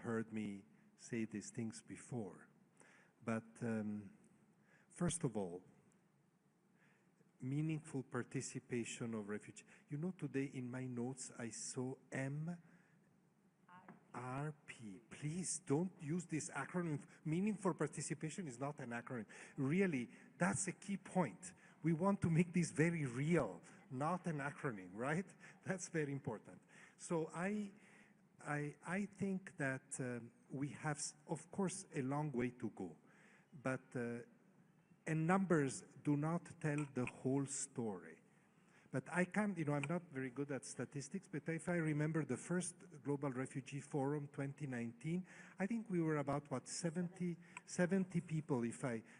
heard me say these things before. But first of all, meaningful participation of refugees. You know, today in my notes I saw MRP. Please don't use this acronym. Meaningful participation is not an acronym. Really, that's a key point. We want to make this very real, not an acronym, right? That's very important. So I think that we have, of course, a long way to go, but and numbers do not tell the whole story. But I can't, you know, I'm not very good at statistics, but if I remember the first Global Refugee Forum 2019, I think we were about, what, 70 people,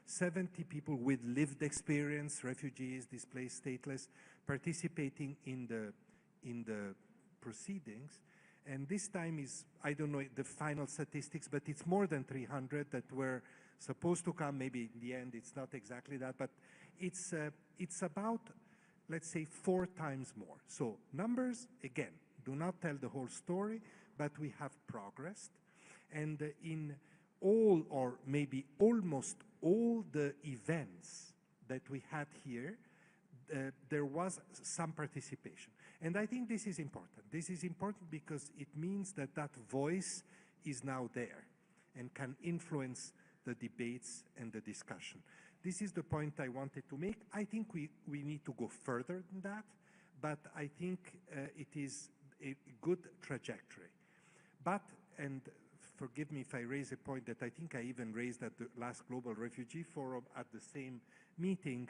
70 people with lived experience, refugees, displaced, stateless, participating in the proceedings. And this time is, I don't know the final statistics, but it's more than 300 that were supposed to come. Maybe in the end it's not exactly that, but it's about, let's say, 4 times more. So numbers, again, do not tell the whole story, but we have progressed. And in all, or maybe almost all the events that we had here, there was some participation. And I think this is important. This is important because it means that that voice is now there and can influence the debates and the discussion. This is the point I wanted to make. I think we need to go further than that, but I think it is a good trajectory. But, and forgive me if I raise a point that I think I even raised at the last Global Refugee Forum at the same meeting,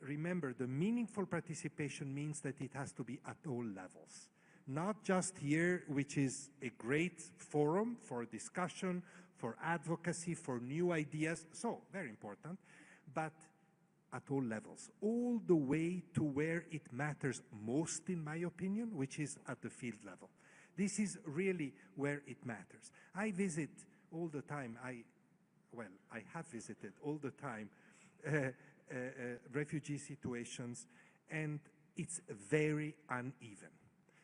remember, the meaningful participation means that it has to be at all levels. Not just here, which is a great forum for discussion, for advocacy, for new ideas, so very important, but at all levels, all the way to where it matters most, in my opinion, which is at the field level. This is really where it matters. I visit all the time, I have visited all the time refugee situations, and it's very uneven.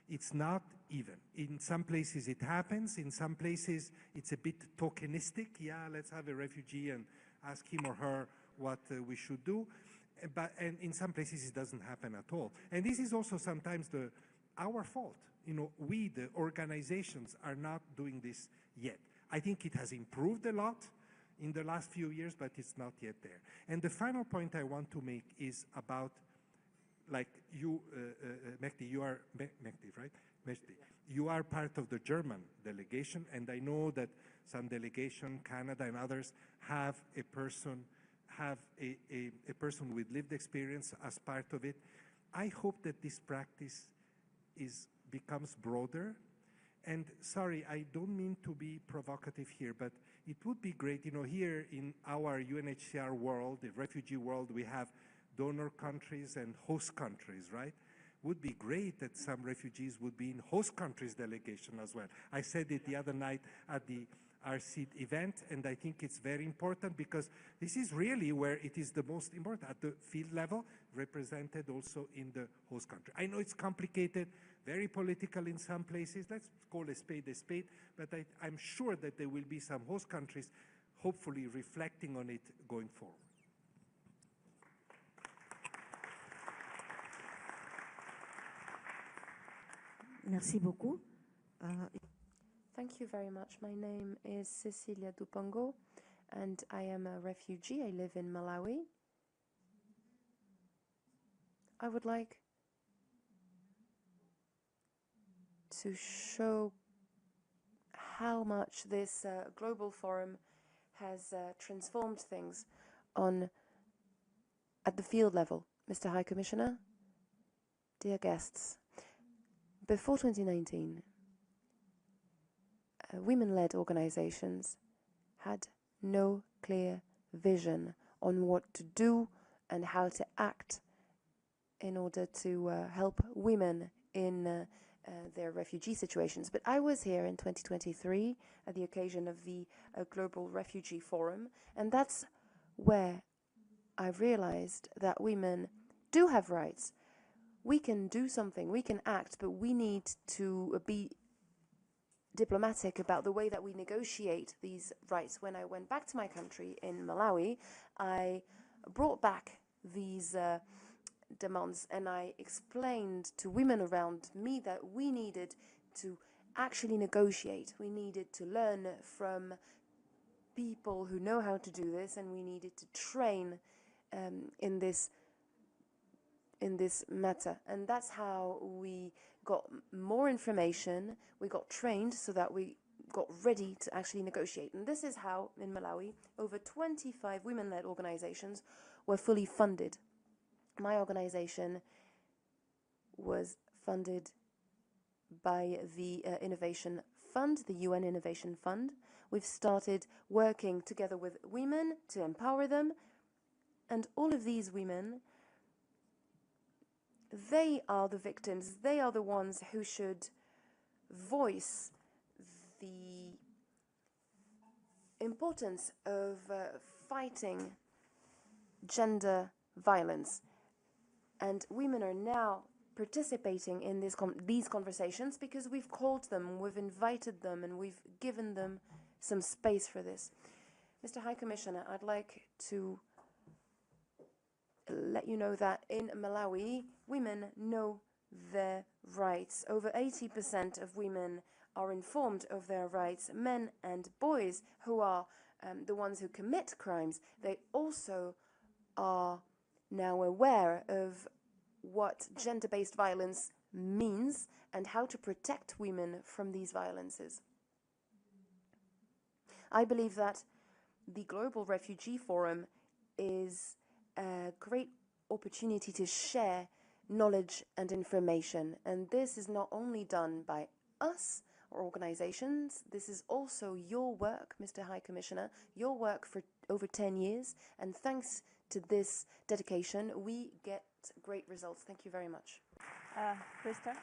It's not even. In some places it happens, in some places it's a bit tokenistic. Yeah, let's have a refugee and ask him or her what we should do. And in some places it doesn't happen at all. And this is also sometimes our fault. You know, we, the organizations, are not doing this yet. I think it has improved a lot in the last few years, but it's not yet there. And the final point I want to make is about, like you, Mehdi, you are, Mehdi, right? Mehdi, you are part of the German delegation, and I know that some delegation, Canada and others, have a person with lived experience as part of it. I hope that this practice becomes broader. And sorry, I don't mean to be provocative here, but it would be great, you know, here in our UNHCR world, the refugee world, we have donor countries and host countries, right? Would be great that some refugees would be in host countries delegation as well. I said it the other night at the RC event, and I think it's very important because this is really where it is the most important, at the field level, represented also in the host country. I know it's complicated, very political in some places. Let's call a spade, but I'm sure that there will be some host countries hopefully reflecting on it going forward. Merci beaucoup. Thank you very much. My name is Cecilia Dupongo, and I am a refugee. I live in Malawi. I would like to show how much this global forum has transformed things at the field level. Mr. High Commissioner, dear guests, before 2019, women-led organizations had no clear vision on what to do and how to act in order to help women in their refugee situations. But I was here in 2023 at the occasion of the Global Refugee Forum, and that's where I realized that women do have rights. We can do something, we can act, but we need to be diplomatic about the way that we negotiate these rights. When I went back to my country in Malawi, I brought back these demands, and I explained to women around me that we needed to actually negotiate. We needed to learn from people who know how to do this, and we needed to train in this matter. And that's how we got more information, we got trained so that we got ready to actually negotiate. And this is how, in Malawi, over 25 women-led organizations were fully funded. My organization was funded by the Innovation Fund, the UN Innovation Fund. We've started working together with women to empower them, and all of these women, they are the victims, they are the ones who should voice the importance of fighting gender violence. And women are now participating in these conversations because we've called them, we've invited them, and we've given them some space for this. Mr. High Commissioner, I'd like to let you know that in Malawi, women know their rights. Over 80% of women are informed of their rights. Men and boys who are the ones who commit crimes, they also are now aware of what gender-based violence means and how to protect women from these violences. I believe that the Global Refugee Forum is a great opportunity to share knowledge and information, and this is not only done by us or organizations, this is also your work, Mr. High Commissioner, your work for over 10 years, and thanks to this dedication, we get great results. Thank you very much. Krista?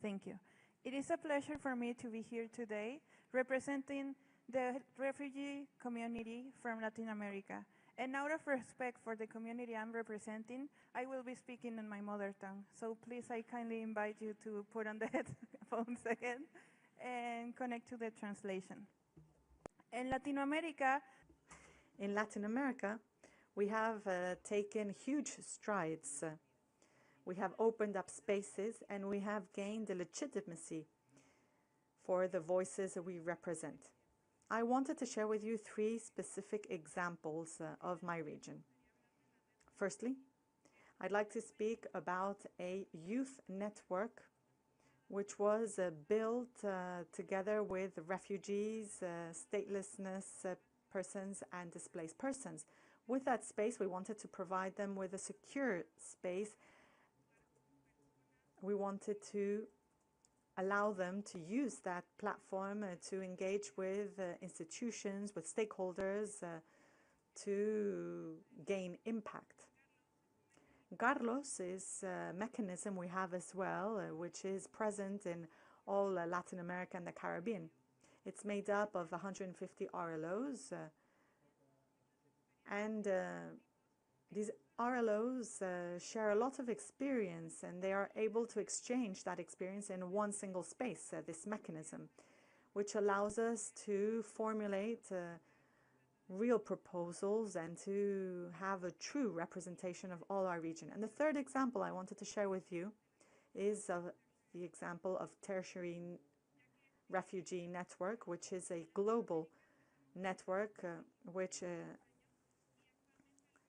Thank you. It is a pleasure for me to be here today representing the refugee community from Latin America. And out of respect for the community I'm representing, I will be speaking in my mother tongue. So please, I kindly invite you to put on the headphones again and connect to the translation. In Latin America, we have taken huge strides. We have opened up spaces and we have gained the legitimacy for the voices that we represent. I wanted to share with you 3 specific examples of my region. Firstly, I'd like to speak about a youth network which was built together with refugees, statelessness persons and displaced persons. With that space, we wanted to provide them with a secure space. We wanted to allow them to use that platform to engage with institutions, with stakeholders, to gain impact. Carlos is a mechanism we have as well, which is present in all Latin America and the Caribbean. It's made up of 150 RLOs, and these RLOs share a lot of experience, and they are able to exchange that experience in one single space, this mechanism, which allows us to formulate real proposals and to have a true representation of all our region. And the third example I wanted to share with you is the example of Tertiary Refugee Network, which is a global network which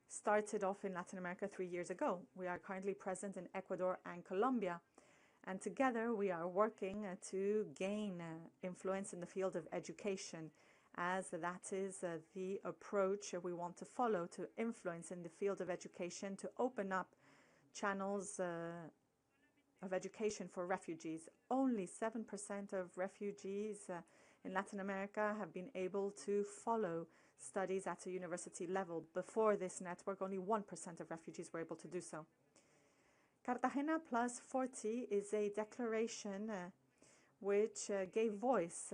started off in Latin America 3 years ago. We are currently present in Ecuador and Colombia, and together we are working to gain influence in the field of education, as that is the approach we want to follow, to influence in the field of education, to open up channels of education for refugees. Only 7% of refugees in Latin America have been able to follow studies at a university level. Before this network, only 1% of refugees were able to do so. Cartagena Plus 40 is a declaration which gave voice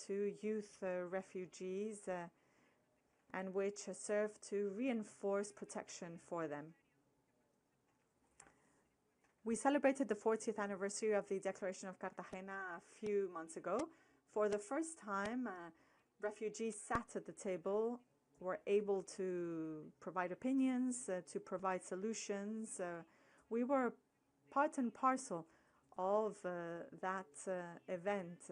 to youth refugees and which served to reinforce protection for them. We celebrated the 40th anniversary of the Declaration of Cartagena a few months ago. For the first time, refugees sat at the table, were able to provide opinions, to provide solutions. We were part and parcel of that event.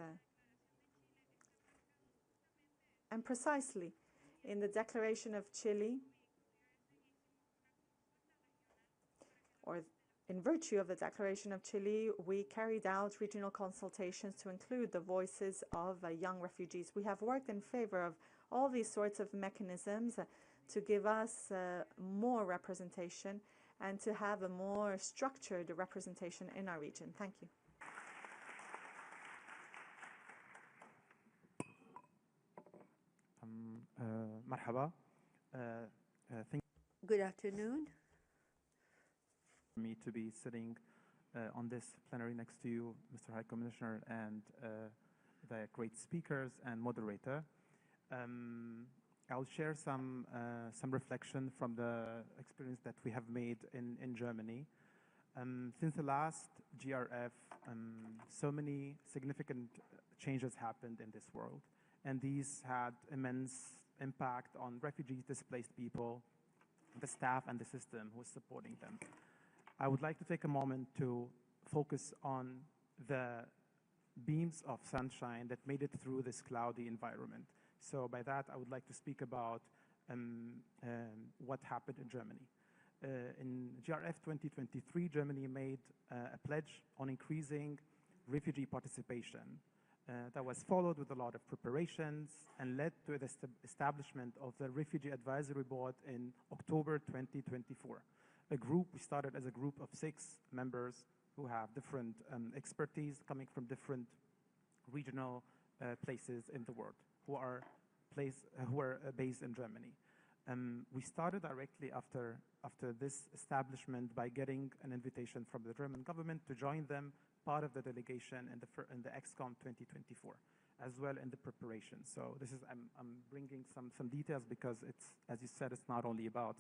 And precisely in the Declaration of Chile, or in virtue of the Declaration of Chile, we carried out regional consultations to include the voices of young refugees. We have worked in favor of all these sorts of mechanisms to give us more representation and to have a more structured representation in our region. Thank you. Marhaba. Good afternoon. For me to be sitting on this plenary next to you, Mr. High Commissioner, and the great speakers and moderator. I'll share some reflection from the experience that we have made in Germany. Since the last GRF, so many significant changes happened in this world, and these had immense impact on refugees, displaced people, the staff and the system who is supporting them. I would like to take a moment to focus on the beams of sunshine that made it through this cloudy environment. So by that, I would like to speak about what happened in Germany. In GRF 2023, Germany made a pledge on increasing refugee participation. That was followed with a lot of preparations and led to the establishment of the Refugee Advisory Board in October 2024. We started as a group of 6 members who have different expertise coming from different regional places in the world who are based in Germany. We started directly after this establishment by getting an invitation from the German government to join them, part of the delegation in the XCOM 2024, as well in the preparation. So this is I'm bringing some details because it's, as you said, it's not only about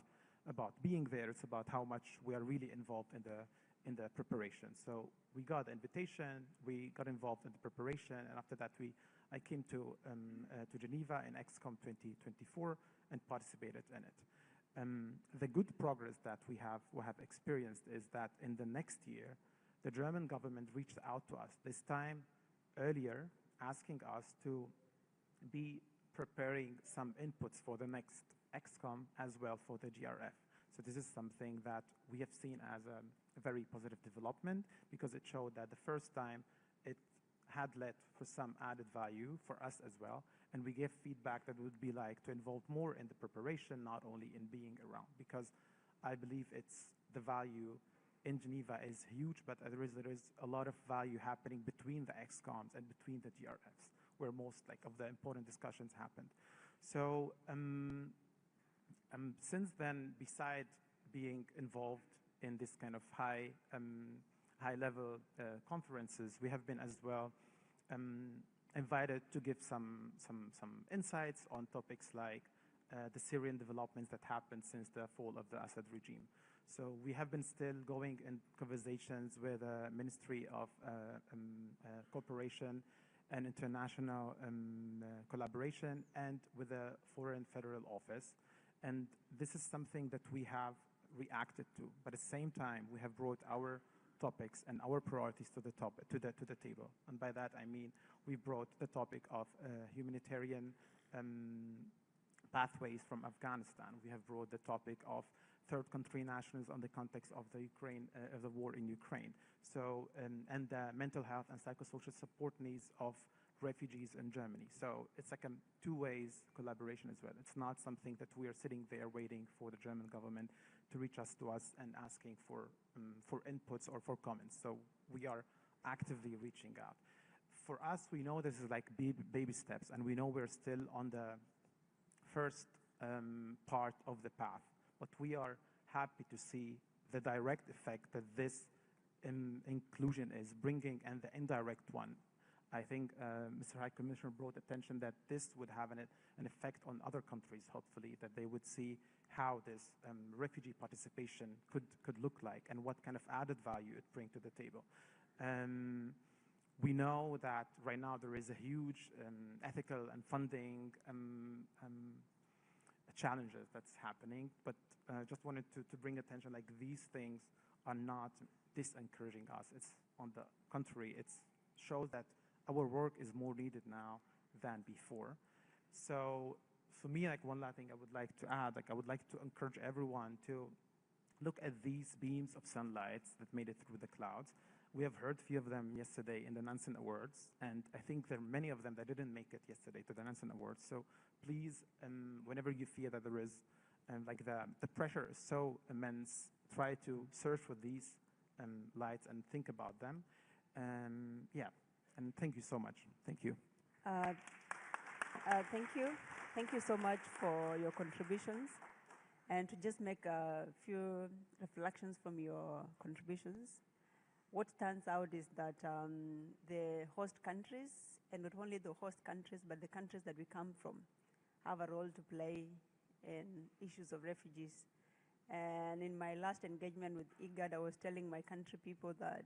being there, it's about how much we are really involved in the preparation. So we got the invitation, we got involved in the preparation, and after that I came to Geneva in XCOM 2024 and participated in it. The good progress that we have experienced is that in the next year, the German government reached out to us, this time earlier, asking us to be preparing some inputs for the next XCOM as well for the GRF. So this is something that we have seen as a very positive development because it showed that the first time it had led for some added value for us as well. And we gave feedback that would be like to involve more in the preparation, not only in being around, because I believe it's the value in Geneva is huge, but there is a lot of value happening between the XCOMs and between the GRFs, where most of the important discussions happened. So since then, besides being involved in this kind of high-level conferences, we have been as well invited to give some insights on topics like the Syrian developments that happened since the fall of the Assad regime. So we have been still going in conversations with the Ministry of Cooperation and International Collaboration and with the Foreign Federal Office. And this is something that we have reacted to. But at the same time, we have brought our topics and our priorities to the table. And by that, I mean we brought the topic of humanitarian pathways from Afghanistan. We have brought the topic of third country nationals on the context of the war in Ukraine. So, and the mental health and psychosocial support needs of refugees in Germany. So it's like a two-way collaboration as well. It's not something that we are sitting there waiting for the German government to reach us and asking for inputs or for comments. So we are actively reaching out. For us, we know this is like baby steps, and we know we're still on the first part of the path. But we are happy to see the direct effect that this inclusion is bringing and the indirect one. I think Mr. High Commissioner brought attention that this would have an effect on other countries, hopefully, that they would see how this refugee participation could look like and what kind of added value it brings to the table. We know that right now there is a huge ethical and funding challenges that's happening, but just wanted to bring attention, like these things are not disencouraging us. It's on the contrary, it shows that our work is more needed now than before. So for me, like one last thing I would like to add, like I would like to encourage everyone to look at these beams of sunlight that made it through the clouds. We have heard a few of them yesterday in the Nansen Awards, and I think there are many of them that didn't make it yesterday to the Nansen Awards. So please, whenever you feel that there is, like the pressure is so immense, try to search for these lights and think about them. Yeah, and thank you so much. Thank you. Thank you. Thank you so much for your contributions. And to just make a few reflections from your contributions, what stands out is that the host countries, and not only the host countries, but the countries that we come from, have a role to play in issues of refugees. And in my last engagement with IGAD, I was telling my country people that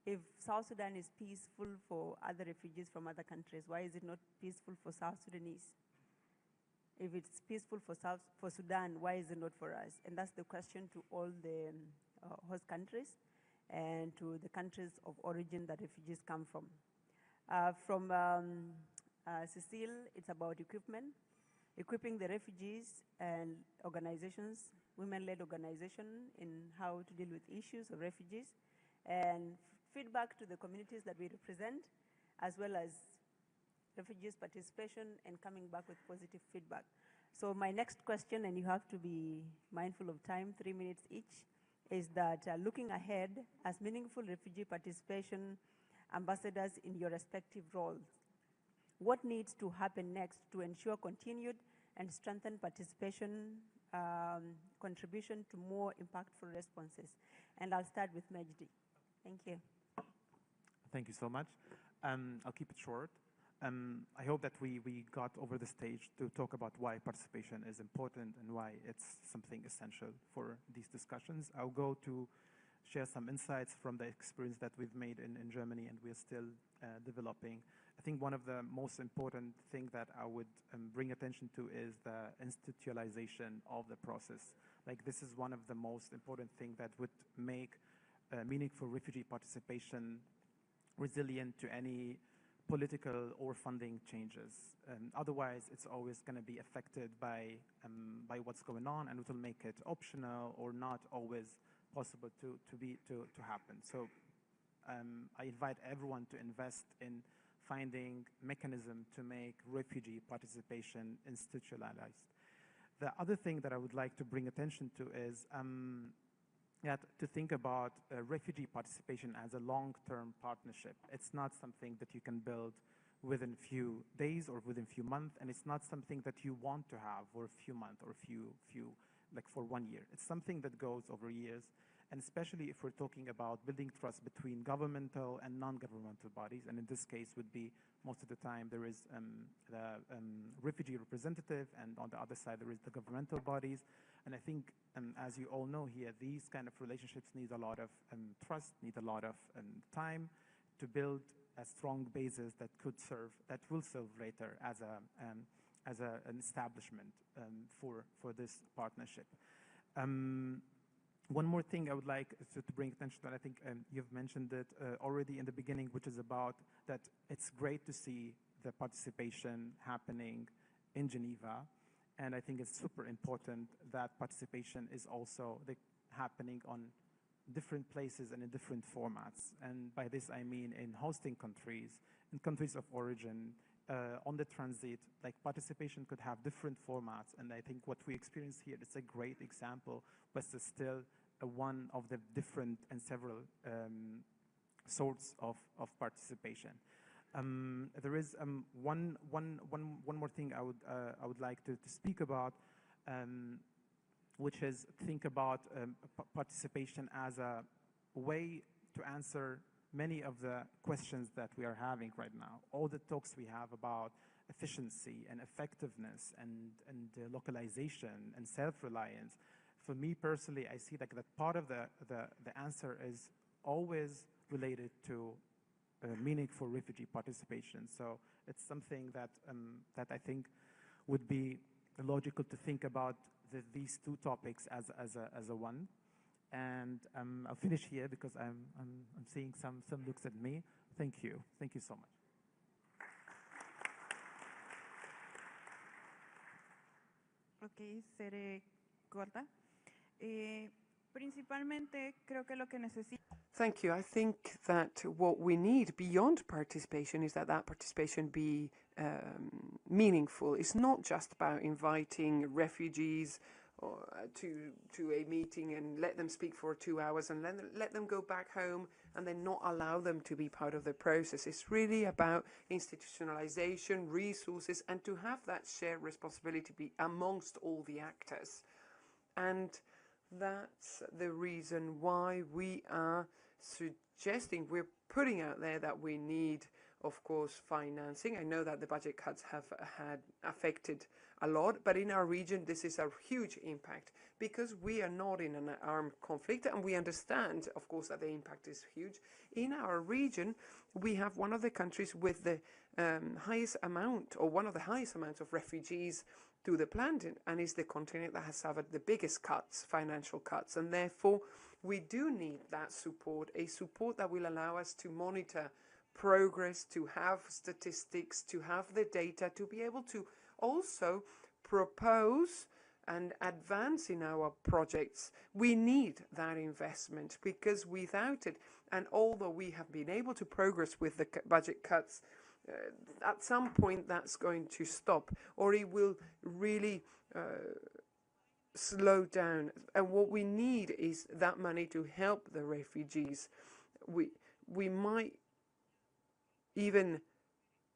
if South Sudan is peaceful for other refugees from other countries, why is it not peaceful for South Sudanese? If it's peaceful for Sudan, why is it not for us? And that's the question to all the host countries and to the countries of origin that refugees come from. From Cecile, it's about equipment, equipping the refugees and organizations, women-led organizations in how to deal with issues of refugees, and feedback to the communities that we represent, as well as refugees' participation and coming back with positive feedback. So my next question, and you have to be mindful of time, 3 minutes each, is that looking ahead as meaningful refugee participation ambassadors in your respective roles, what needs to happen next to ensure continued and strengthened participation, contribution to more impactful responses? And I'll start with Majdi. Thank you. Thank you so much. I'll keep it short. I hope that we got over the stage to talk about why participation is important and why it's something essential for these discussions. I'll go to share some insights from the experience that we've made in Germany and we're still developing. I think one of the most important things that I would bring attention to is the institutionalization of the process. Like this is one of the most important things that would make meaningful refugee participation resilient to any political or funding changes. Otherwise, it's always going to be affected by what's going on, and it will make it optional or not always possible to happen. So I invite everyone to invest in finding mechanism to make refugee participation institutionalized. The other thing that I would like to bring attention to is to think about refugee participation as a long-term partnership. It's not something that you can build within a few days or within a few months, and it's not something that you want to have for a few months or like for 1 year. It's something that goes over years, and especially if we're talking about building trust between governmental and non-governmental bodies, and in this case would be most of the time there is the refugee representative, and on the other side there is the governmental bodies. And I think, as you all know here, these kind of relationships need a lot of trust, need a lot of time to build a strong basis that will serve later as an establishment for this partnership. One more thing I would like to bring attention to, and I think you've mentioned it already in the beginning, which is about that it's great to see the participation happening in Geneva. And I think it's super important that participation is also happening on different places and in different formats. And by this, I mean in hosting countries, in countries of origin, on the transit, like participation could have different formats. And I think what we experience here is a great example, but it's still one of the different and several sorts of participation. There is one more thing I would like to speak about, which is think about participation as a way to answer many of the questions that we are having right now. All the talks we have about efficiency and effectiveness and localization and self-reliance. For me personally, I see that part of the answer is always related to meaningful refugee participation. So it's something that that I think would be logical to think about these two topics as a one. And I'll finish here because I'm seeing some looks at me. Thank you so much. Ok, seré corta. Principalmente creo que lo que necesita. Thank you. I think that what we need beyond participation is that participation be meaningful. It's not just about inviting refugees to a meeting and let them speak for 2 hours and let them go back home and then not allow them to be part of the process. It's really about institutionalization, resources, and to have that shared responsibility be amongst all the actors. And that's the reason why we are suggesting, we're putting out there that we need, of course, financing. I know that the budget cuts have affected a lot, but in our region, this is a huge impact because we are not in an armed conflict, and we understand, of course, that the impact is huge. In our region, we have one of the countries with the highest amount, or one of the highest amounts of refugees to the planet, and is the continent that has suffered the biggest cuts, financial cuts, and therefore we do need that support, a support that will allow us to monitor progress, to have statistics, to have the data, to be able to also propose and advance in our projects. We need that investment because without it, and although we have been able to progress with the budget cuts, at some point that's going to stop, or it will really slow down. And what we need is that money to help the refugees. We might even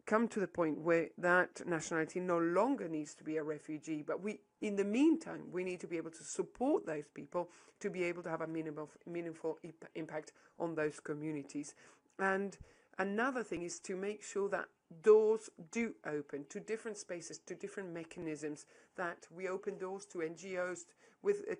come to the point where that nationality no longer needs to be a refugee, but in the meantime, we need to be able to support those people to be able to have a meaningful impact on those communities. And another thing is to make sure that doors do open to different spaces, to different mechanisms, that we open doors to NGOs,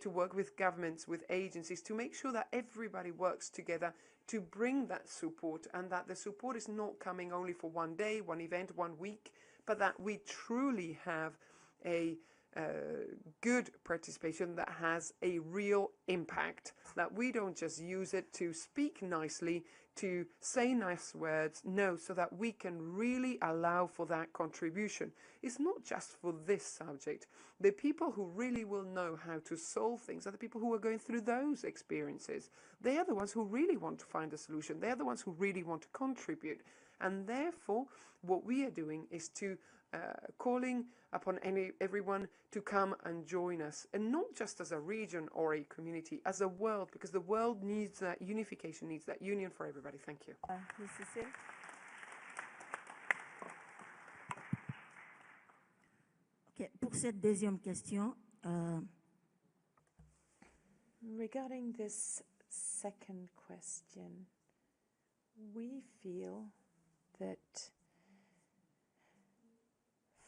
to work with governments, with agencies, to make sure that everybody works together to bring that support, and that the support is not coming only for one day, one event, 1 week, but that we truly have a good participation that has a real impact, that we don't just use it to speak nicely, to say nice words, no, so that we can really allow for that contribution. It's not just for this subject. The people who really will know how to solve things are the people who are going through those experiences. They are the ones who really want to find a solution. They are the ones who really want to contribute. And therefore, what we are doing is to calling upon everyone to come and join us, and not just as a region or a community, as a world, because the world needs that unification, needs that union for everybody. Thank you. Ms. Cecile? Okay, pour cette deuxième question, regarding this second question, we feel that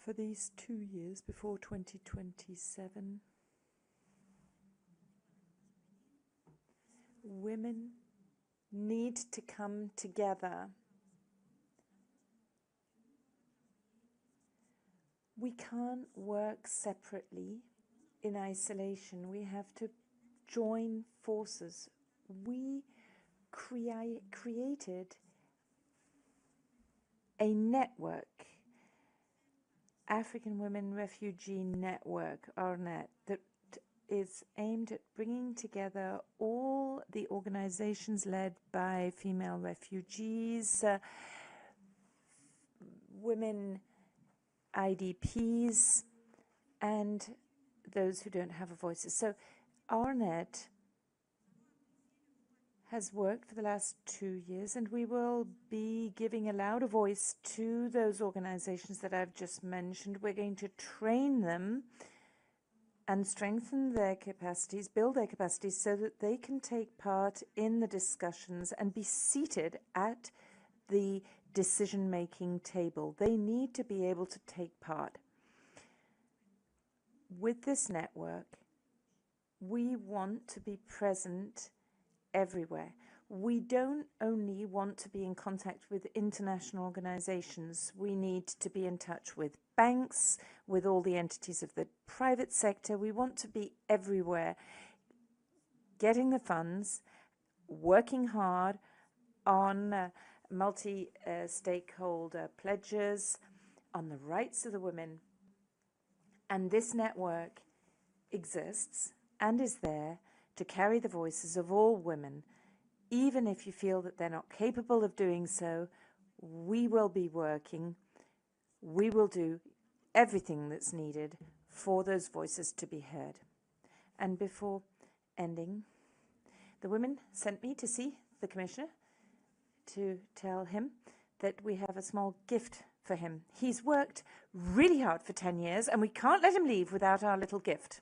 for these 2 years before 2027, women need to come together. We can't work separately in isolation. We have to join forces. We created a network, African Women Refugee Network, ARNET, that is aimed at bringing together all the organizations led by female refugees, women IDPs, and those who don't have a voice. So ARNET has worked for the last 2 years, and we will be giving a louder voice to those organizations that I've just mentioned. We're going to train them and strengthen their capacities, build their capacities so that they can take part in the discussions and be seated at the decision-making table. They need to be able to take part. With this network, we want to be present everywhere. We don't only want to be in contact with international organizations. We need to be in touch with banks, with all the entities of the private sector. We want to be everywhere, getting the funds, working hard on multi-stakeholder pledges, on the rights of the women. And this network exists and is there to carry the voices of all women. Even if you feel that they're not capable of doing so, we will be working. We will do everything that's needed for those voices to be heard. And before ending, the women sent me to see the Commissioner to tell him that we have a small gift for him. He's worked really hard for 10 years and we can't let him leave without our little gift.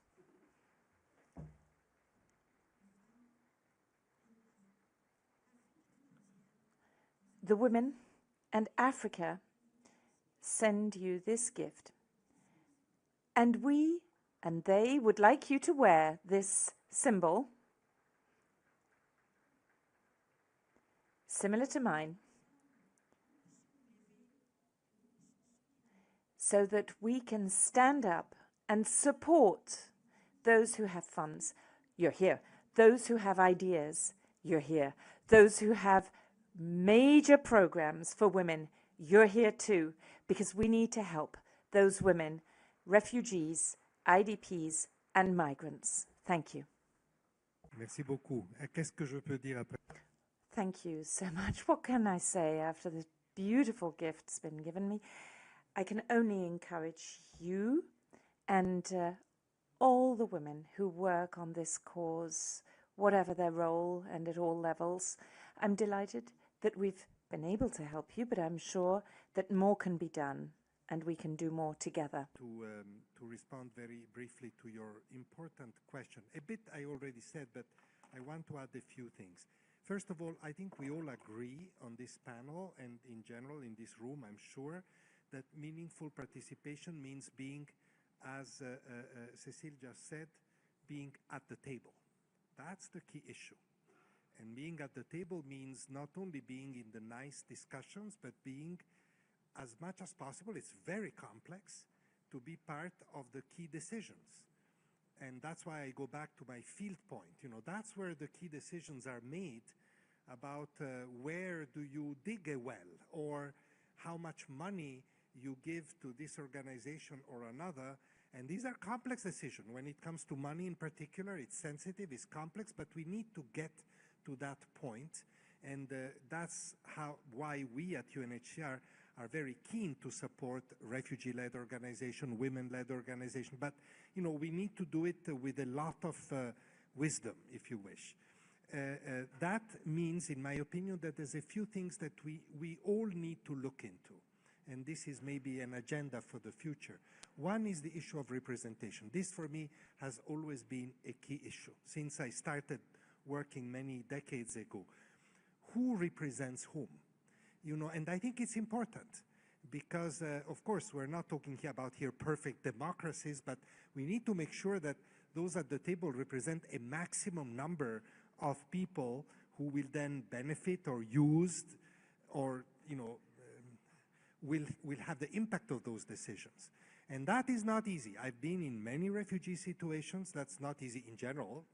The women and Africa send you this gift. And we and they would like you to wear this symbol, similar to mine, so that we can stand up and support those who have funds. You're here. Those who have ideas, you're here. Those who have major programs for women, you're here too, because we need to help those women, refugees, IDPs, and migrants. Thank you. Merci beaucoup. Qu'est-ce que je peux dire après? Thank you so much. What can I say after this beautiful gift's been given me? I can only encourage you and all the women who work on this cause, whatever their role and at all levels. I'm delighted that we've been able to help you, but I'm sure that more can be done and we can do more together. To respond very briefly to your important question, a bit I already said, but I want to add a few things. First of all, I think we all agree on this panel and in general in this room, I'm sure, that meaningful participation means being, as Cécile just said, being at the table. That's the key issue. And being at the table means not only being in the nice discussions, but being, as much as possible, it's very complex, to be part of the key decisions. And that's why I go back to my field point. You know, that's where the key decisions are made about where do you dig a well, or how much money you give to this organization or another. And these are complex decisions. When it comes to money in particular, it's sensitive, it's complex, but we need to get to that point. And that's why we at UNHCR are very keen to support refugee-led organization, women-led organization. But, you know, we need to do it with a lot of wisdom, if you wish. That means, in my opinion, that there's a few things that we all need to look into. And this is maybe an agenda for the future. One is the issue of representation. This, for me, has always been a key issue since I started working many decades ago. Who represents whom? You know, and I think it's important because, of course, we're not talking here about perfect democracies, but we need to make sure that those at the table represent a maximum number of people who will then benefit or use or, you know, will have the impact of those decisions. And that is not easy. I've been in many refugee situations. That's not easy in general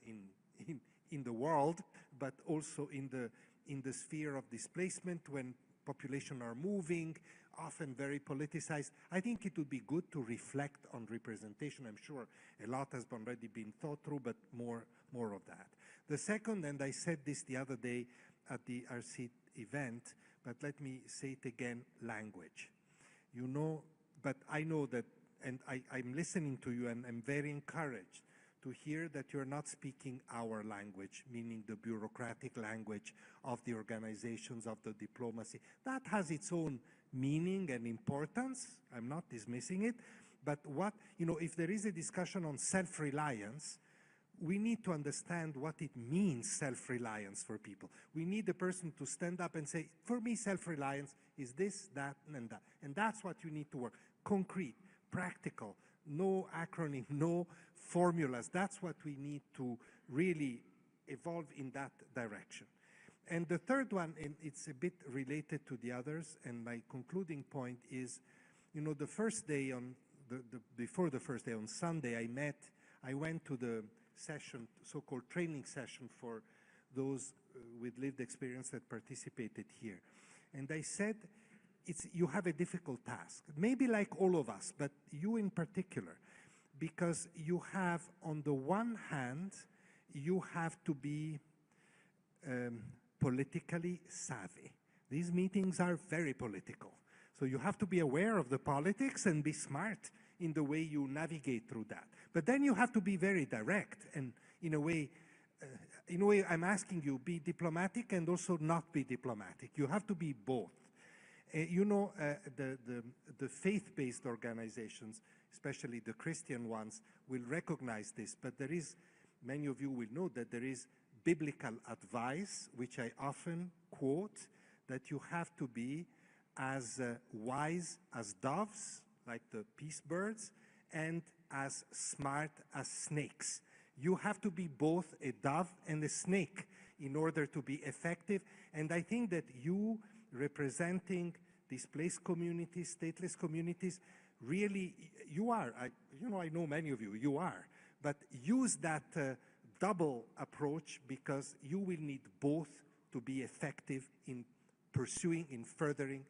in the world, but also in the sphere of displacement when population are moving, often very politicized. I think it would be good to reflect on representation. I'm sure a lot has already been thought through, but more of that. The second, and I said this the other day at the RC event, but let me say it again, language. You know, but I know that, and I'm listening to you and I'm very encouraged to hear that you're not speaking our language, meaning the bureaucratic language of the organizations, of the diplomacy. That has its own meaning and importance. I'm not dismissing it. But what, if there is a discussion on self-reliance, we need to understand what it means, self-reliance for people. We need the person to stand up and say, for me, self-reliance is this, that, and that. And that's what you need to work. Concrete, practical, no acronym, no formulas. That's what we need to really evolve in that direction. And the third one, and it's a bit related to the others, and my concluding point is, the first day before the first day on Sunday, I went to the session, so-called training session for those with lived experience that participated here. And I said, you have a difficult task, maybe like all of us, but you in particular, because you have, on the one hand, you have to be politically savvy. These meetings are very political. So you have to be aware of the politics and be smart in the way you navigate through that. But then you have to be very direct, and in a way, I'm asking you, be diplomatic and also not be diplomatic. You have to be both. The faith-based organizations, especially the Christian ones, will recognize this, but many of you will know that there is biblical advice, which I often quote, that you have to be as wise as doves, like the peace birds, and as smart as snakes. You have to be both a dove and a snake in order to be effective. And I think that you, representing displaced communities, stateless communities, really, you are. I know many of you are. But use that double approach, because you will need both to be effective in pursuing, in furthering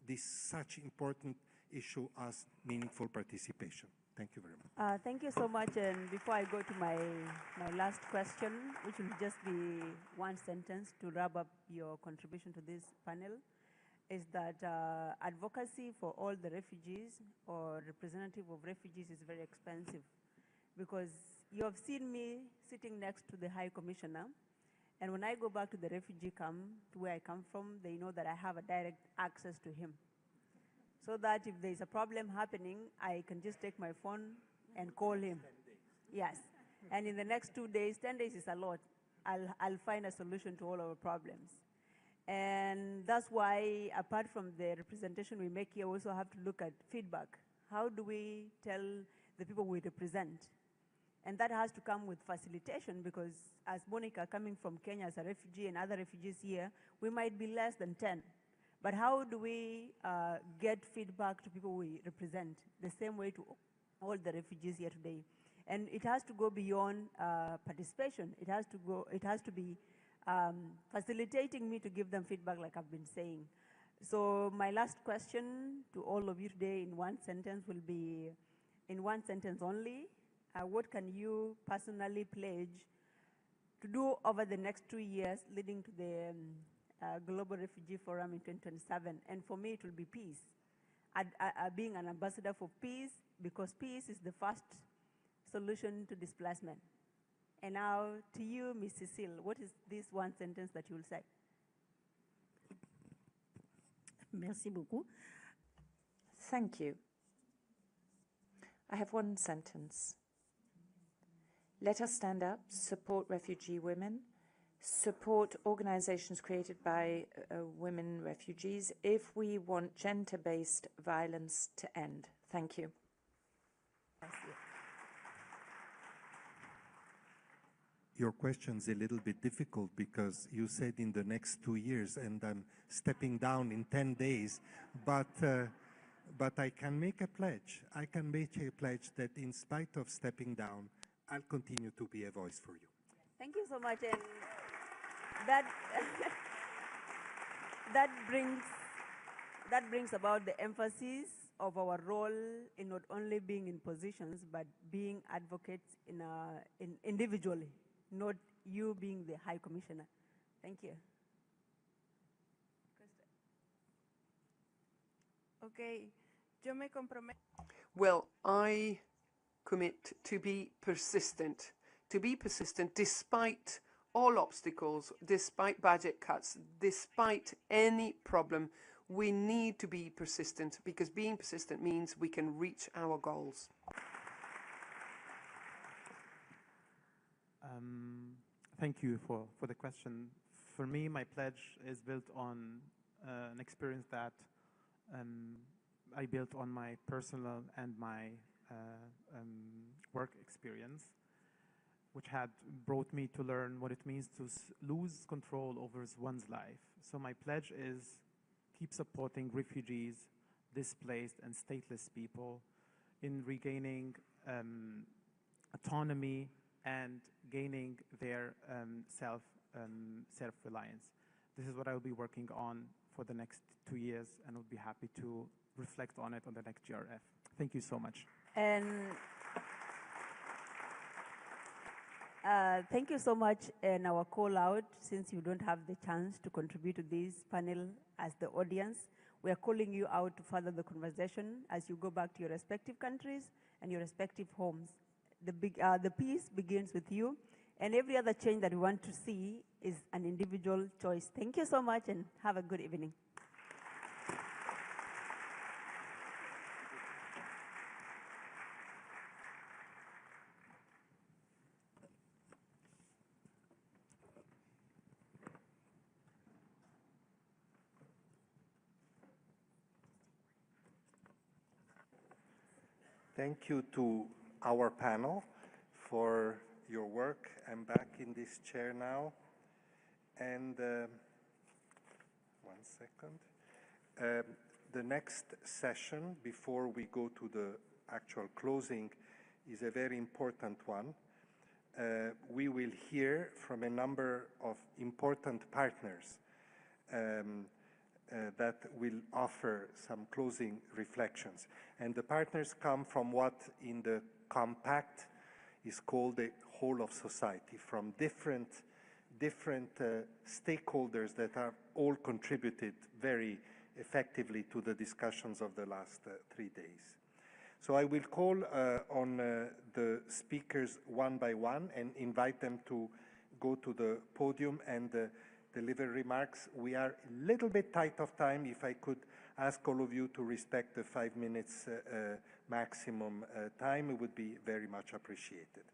this such important issue as meaningful participation. Thank you very much. Thank you so much. And before I go to my last question, which will just be one sentence to wrap up your contribution to this panel, is that advocacy for all the refugees or representative of refugees is very expensive, because you have seen me sitting next to the High Commissioner, and when I go back to the refugee camp, to where I come from, they know that I have a direct access to him. So that if there's a problem happening, I can just take my phone and call him. 10 days. Yes. And in the next 2 days, 10 days is a lot, I'll find a solution to all our problems. And that's why, apart from the representation we make here, we also have to look at feedback. How do we tell the people we represent? And that has to come with facilitation, because as Monica, coming from Kenya as a refugee and other refugees here, we might be less than 10. But how do we get feedback to people we represent the same way to all the refugees here today? And it has to go beyond participation. It has to be facilitating me to give them feedback, like I've been saying. So my last question to all of you today in one sentence will be, in one sentence only, what can you personally pledge to do over the next 2 years leading to the Global Refugee Forum in 2027? And for me, it will be peace. Being an ambassador for peace, because peace is the first solution to displacement. And now to you, Ms. Cecile, what is this one sentence that you will say? Merci beaucoup. Thank you. I have one sentence. Let us stand up, support refugee women, support organizations created by women refugees if we want gender-based violence to end. Thank you. Your question's a little bit difficult, because you said in the next 2 years, and I'm stepping down in 10 days, but I can make a pledge. I can make a pledge that in spite of stepping down, I'll continue to be a voice for you. Thank you so much. And that brings about the emphasis of our role in not only being in positions, but being advocates in individually, not you being the High Commissioner. Thank you. Okay, yo me comprometo. Well, I commit to be persistent despite all obstacles, despite budget cuts, despite any problem. We need to be persistent, because being persistent means we can reach our goals. Thank you for the question. For me, my pledge is built on an experience that I built on my personal and my work experience, which had brought me to learn what it means to lose control over one's life. So my pledge is keep supporting refugees, displaced and stateless people in regaining autonomy and gaining their self-reliance. This is what I will be working on for the next 2 years, and I'll be happy to reflect on it on the next GRF. Thank you so much. And thank you so much. And our call out, since you don't have the chance to contribute to this panel as the audience, we are calling you out to further the conversation as you go back to your respective countries and your respective homes. The peace begins with you, and every other change that we want to see is an individual choice. Thank you so much, and have a good evening. Thank you to our panel for your work. I'm back in this chair now. And 1 second. The next session, before we go to the actual closing, is a very important one. We will hear from a number of important partners that will offer some closing reflections. And the partners come from what in the compact is called the whole of society, from different stakeholders that have all contributed very effectively to the discussions of the last 3 days. So I will call on the speakers one by one and invite them to go to the podium and deliver remarks. We are a little bit tight of time. If I could ask all of you to respect the 5 minutes maximum time, it would be very much appreciated.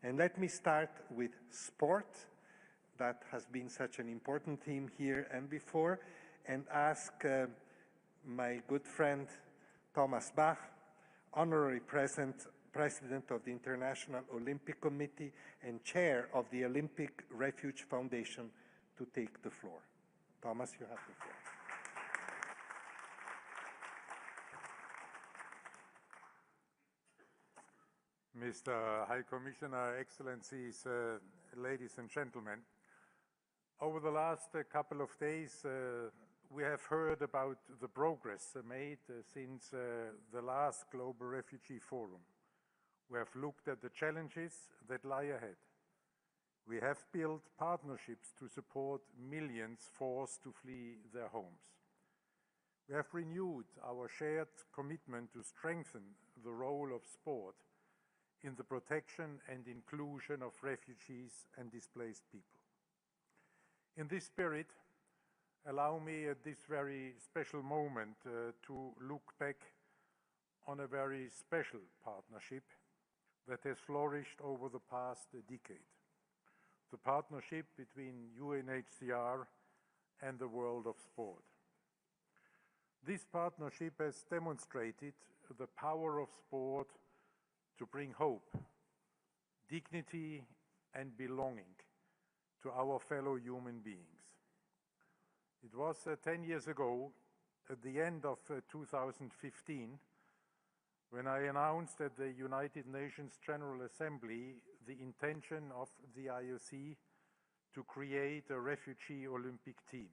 And let me start with sport. That has been such an important theme here and before, and ask my good friend Thomas Bach, Honorary President of the International Olympic Committee and Chair of the Olympic Refuge Foundation, to take the floor. Thomas, you have the floor. Mr. High Commissioner, Excellencies, ladies and gentlemen, over the last couple of days, we have heard about the progress made since the last Global Refugee Forum. We have looked at the challenges that lie ahead. We have built partnerships to support millions forced to flee their homes. We have renewed our shared commitment to strengthen the role of sport in the protection and inclusion of refugees and displaced people. In this spirit, allow me at this very special moment to look back on a very special partnership that has flourished over the past decade. The partnership between UNHCR and the world of sport. This partnership has demonstrated the power of sport to bring hope, dignity, and belonging to our fellow human beings. It was 10 years ago, at the end of 2015, when I announced at the United Nations General Assembly the intention of the IOC to create a refugee Olympic team.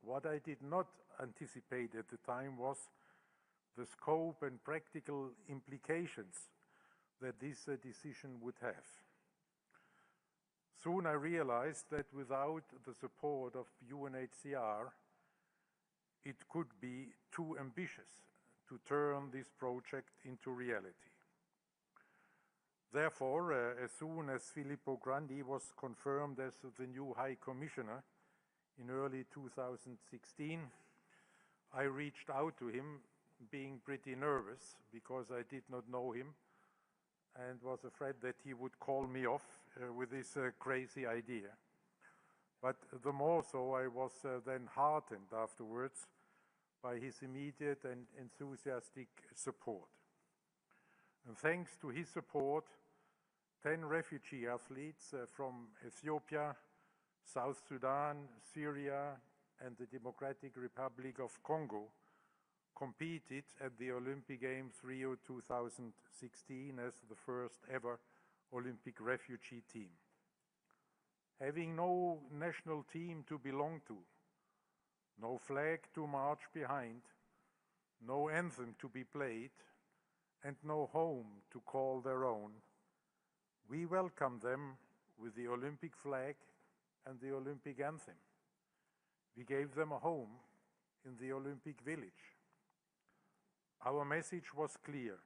What I did not anticipate at the time was the scope and practical implications that this decision would have. Soon I realized that without the support of UNHCR, it could be too ambitious to turn this project into reality. Therefore, as soon as Filippo Grandi was confirmed as the new High Commissioner, in early 2016, I reached out to him, being pretty nervous because I did not know him and was afraid that he would call me off with this crazy idea. But the more so, I was then heartened afterwards by his immediate and enthusiastic support. And thanks to his support, 10 refugee athletes from Ethiopia, South Sudan, Syria, and the Democratic Republic of Congo competed at the Olympic Games Rio 2016 as the first ever Olympic refugee team. Having no national team to belong to, no flag to march behind, no anthem to be played, and no home to call their own, we welcome them with the Olympic flag and the Olympic anthem. We gave them a home in the Olympic Village. Our message was clear.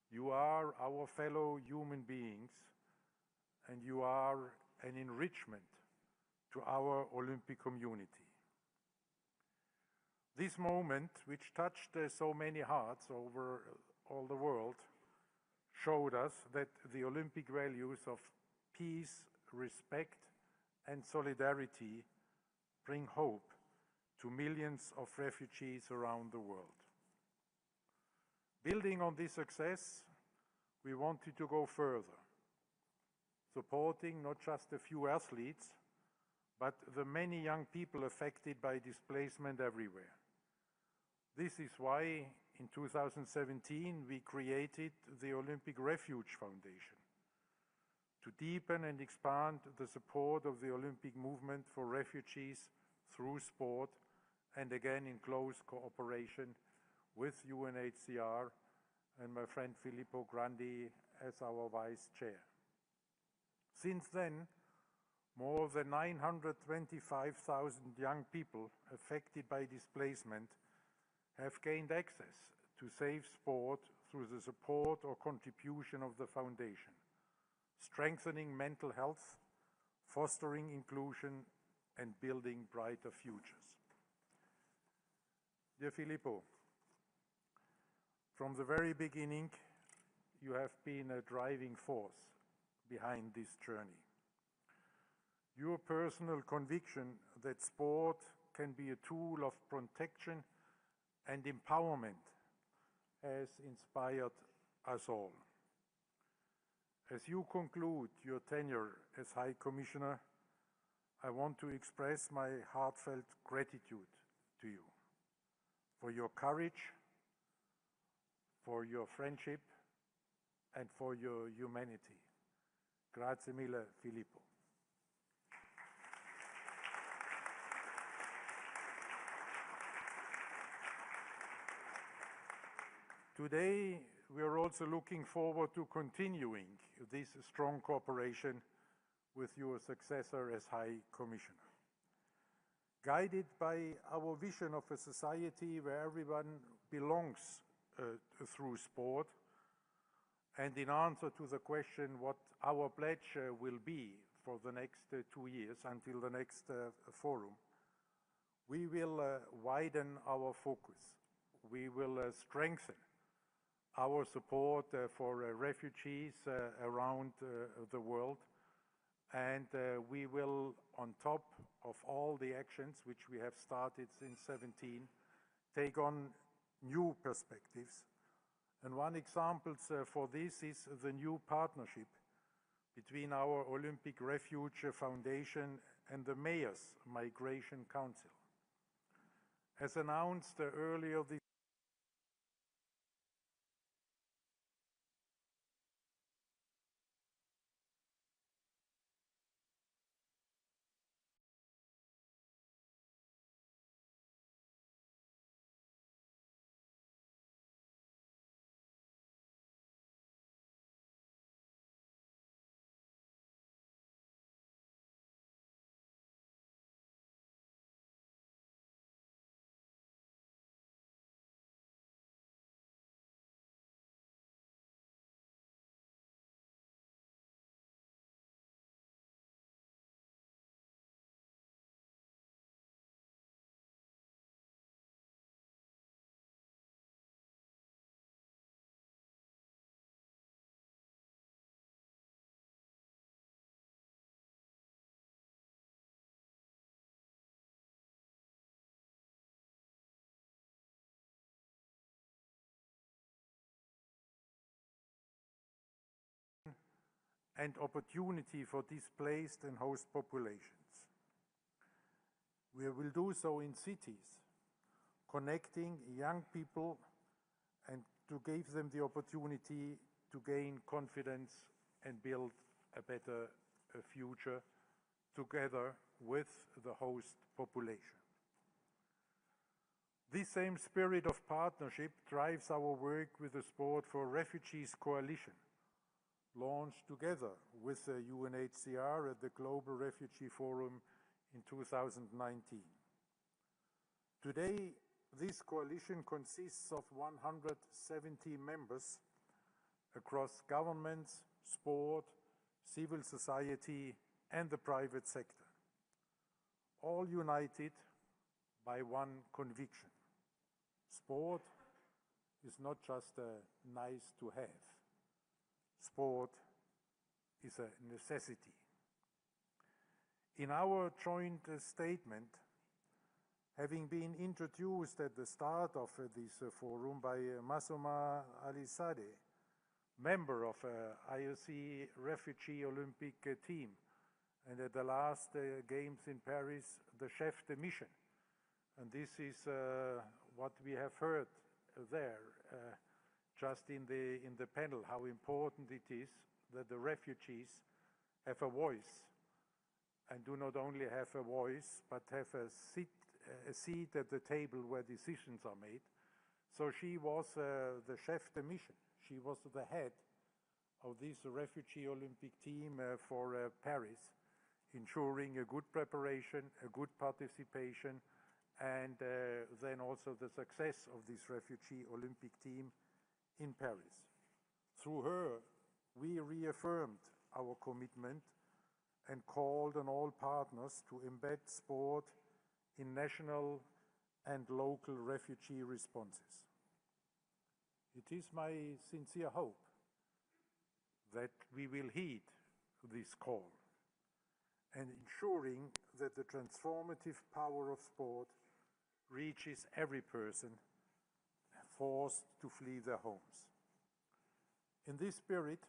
You are our fellow human beings, and you are an enrichment to our Olympic community. This moment, which touched so many hearts over all the world, showed us that the Olympic values of peace, respect, and solidarity bring hope to millions of refugees around the world. Building on this success, we wanted to go further, supporting not just a few athletes, but the many young people affected by displacement everywhere. This is why in 2017 we created the Olympic Refuge Foundation to deepen and expand the support of the Olympic movement for refugees through sport, and again in close cooperation with UNHCR and my friend Filippo Grandi as our vice chair. Since then, more than 925,000 young people affected by displacement have gained access to safe sport through the support or contribution of the foundation, strengthening mental health, fostering inclusion, and building brighter futures. Dear Filippo, from the very beginning, you have been a driving force behind this journey. Your personal conviction that sport can be a tool of protection and empowerment has inspired us all. As you conclude your tenure as High Commissioner, I want to express my heartfelt gratitude to you for your courage, for your friendship, and for your humanity. Grazie mille, Filippo. Today, we are also looking forward to continuing this strong cooperation with your successor as High Commissioner. Guided by our vision of a society where everyone belongs through sport, and in answer to the question what our pledge will be for the next 2 years until the next forum, we will widen our focus. We will strengthen our support for refugees around the world, and we will, on top of all the actions which we have started since 2017, take on new perspectives. And one example for this is the new partnership between our Olympic Refuge Foundation and the Mayors Migration Council. As announced earlier this and opportunity for displaced and host populations. We will do so in cities, connecting young people and to give them the opportunity to gain confidence and build a better future together with the host population. This same spirit of partnership drives our work with the Sport for Refugees Coalition, launched together with the UNHCR at the Global Refugee Forum in 2019. Today, this coalition consists of 170 members across governments, sport, civil society, and the private sector, all united by one conviction. Sport is not just a nice to have. Sport is a necessity. In our joint statement, having been introduced at the start of this forum by Massouma Alizadeh, member of IOC Refugee Olympic team, and at the last Games in Paris, the chef de mission. And this is what we have heard there, just in the panel, how important it is that the refugees have a voice, and do not only have a voice, but have a seat at the table where decisions are made. So she was the chef de mission. She was the head of this refugee Olympic team for Paris, ensuring a good preparation, a good participation, and then also the success of this refugee Olympic team in Paris. Through her, we reaffirmed our commitment and called on all partners to embed sport in national and local refugee responses. It is my sincere hope that we will heed this call and ensuring that the transformative power of sport reaches every person forced to flee their homes. In this spirit,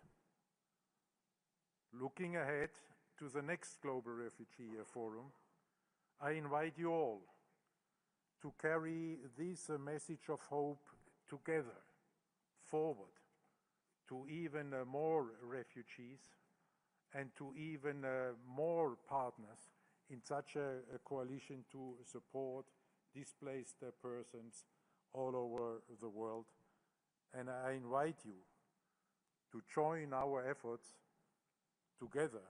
looking ahead to the next Global Refugee Forum, I invite you all to carry this message of hope together, forward, to even more refugees and to even more partners in such a coalition to support displaced persons all over the world. And I invite you to join our efforts together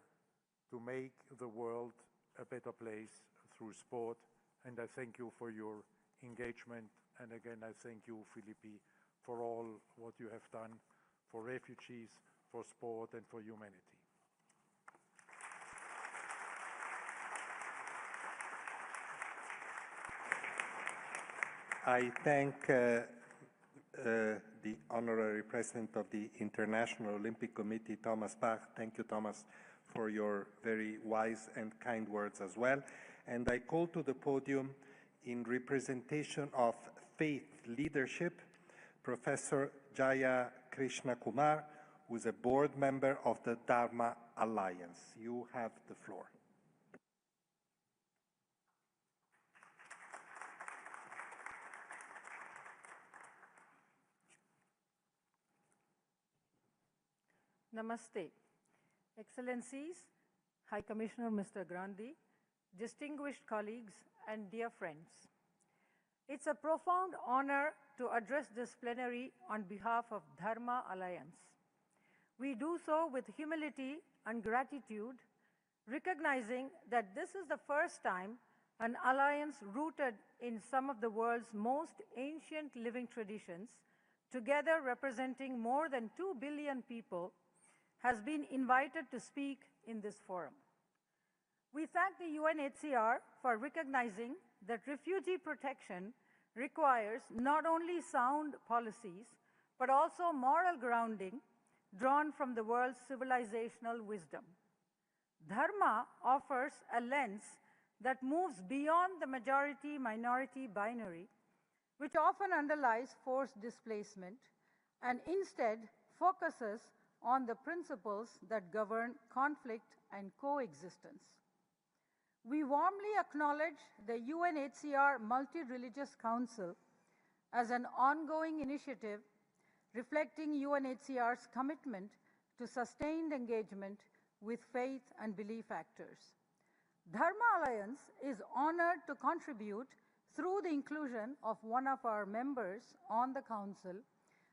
to make the world a better place through sport. And I thank you for your engagement. And again, I thank you, Filippi, for all what you have done for refugees, for sport, and for humanity. I thank the Honorary President of the International Olympic Committee, Thomas Bach. Thank you, Thomas, for your very wise and kind words as well. And I call to the podium, in representation of Faith Leadership, Professor Jaya Krishna Kumar, who is a board member of the Dharma Alliance. You have the floor. Namaste. Excellencies, High Commissioner Mr. Grandi, distinguished colleagues, and dear friends. It's a profound honor to address this plenary on behalf of Dharma Alliance. We do so with humility and gratitude, recognizing that this is the first time an alliance rooted in some of the world's most ancient living traditions, together representing more than 2 billion people, has been invited to speak in this forum. We thank the UNHCR for recognizing that refugee protection requires not only sound policies, but also moral grounding drawn from the world's civilizational wisdom. Dharma offers a lens that moves beyond the majority-minority binary, which often underlies forced displacement, and instead focuses on the principles that govern conflict and coexistence. We warmly acknowledge the UNHCR Multi-Religious Council as an ongoing initiative reflecting UNHCR's commitment to sustained engagement with faith and belief actors. Dharma Alliance is honored to contribute through the inclusion of one of our members on the Council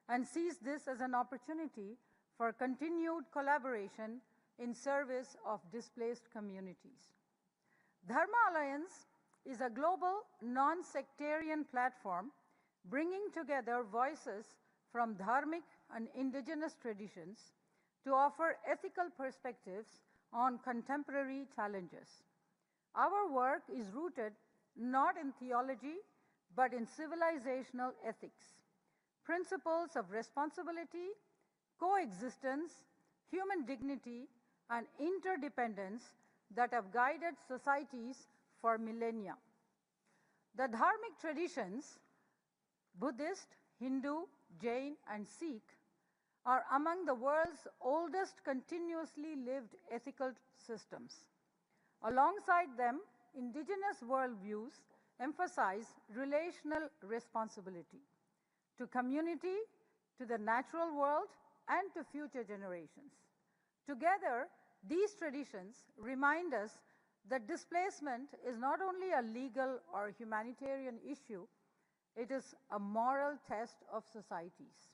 and sees this as an opportunity for continued collaboration in service of displaced communities. Dharma Alliance is a global non-sectarian platform bringing together voices from dharmic and indigenous traditions to offer ethical perspectives on contemporary challenges. Our work is rooted not in theology, but in civilizational ethics, principles of responsibility, coexistence, human dignity, and interdependence that have guided societies for millennia. The dharmic traditions, Buddhist, Hindu, Jain, and Sikh, are among the world's oldest continuously lived ethical systems. Alongside them, indigenous worldviews emphasize relational responsibility to community, to the natural world, and to future generations. Together, these traditions remind us that displacement is not only a legal or humanitarian issue, it is a moral test of societies.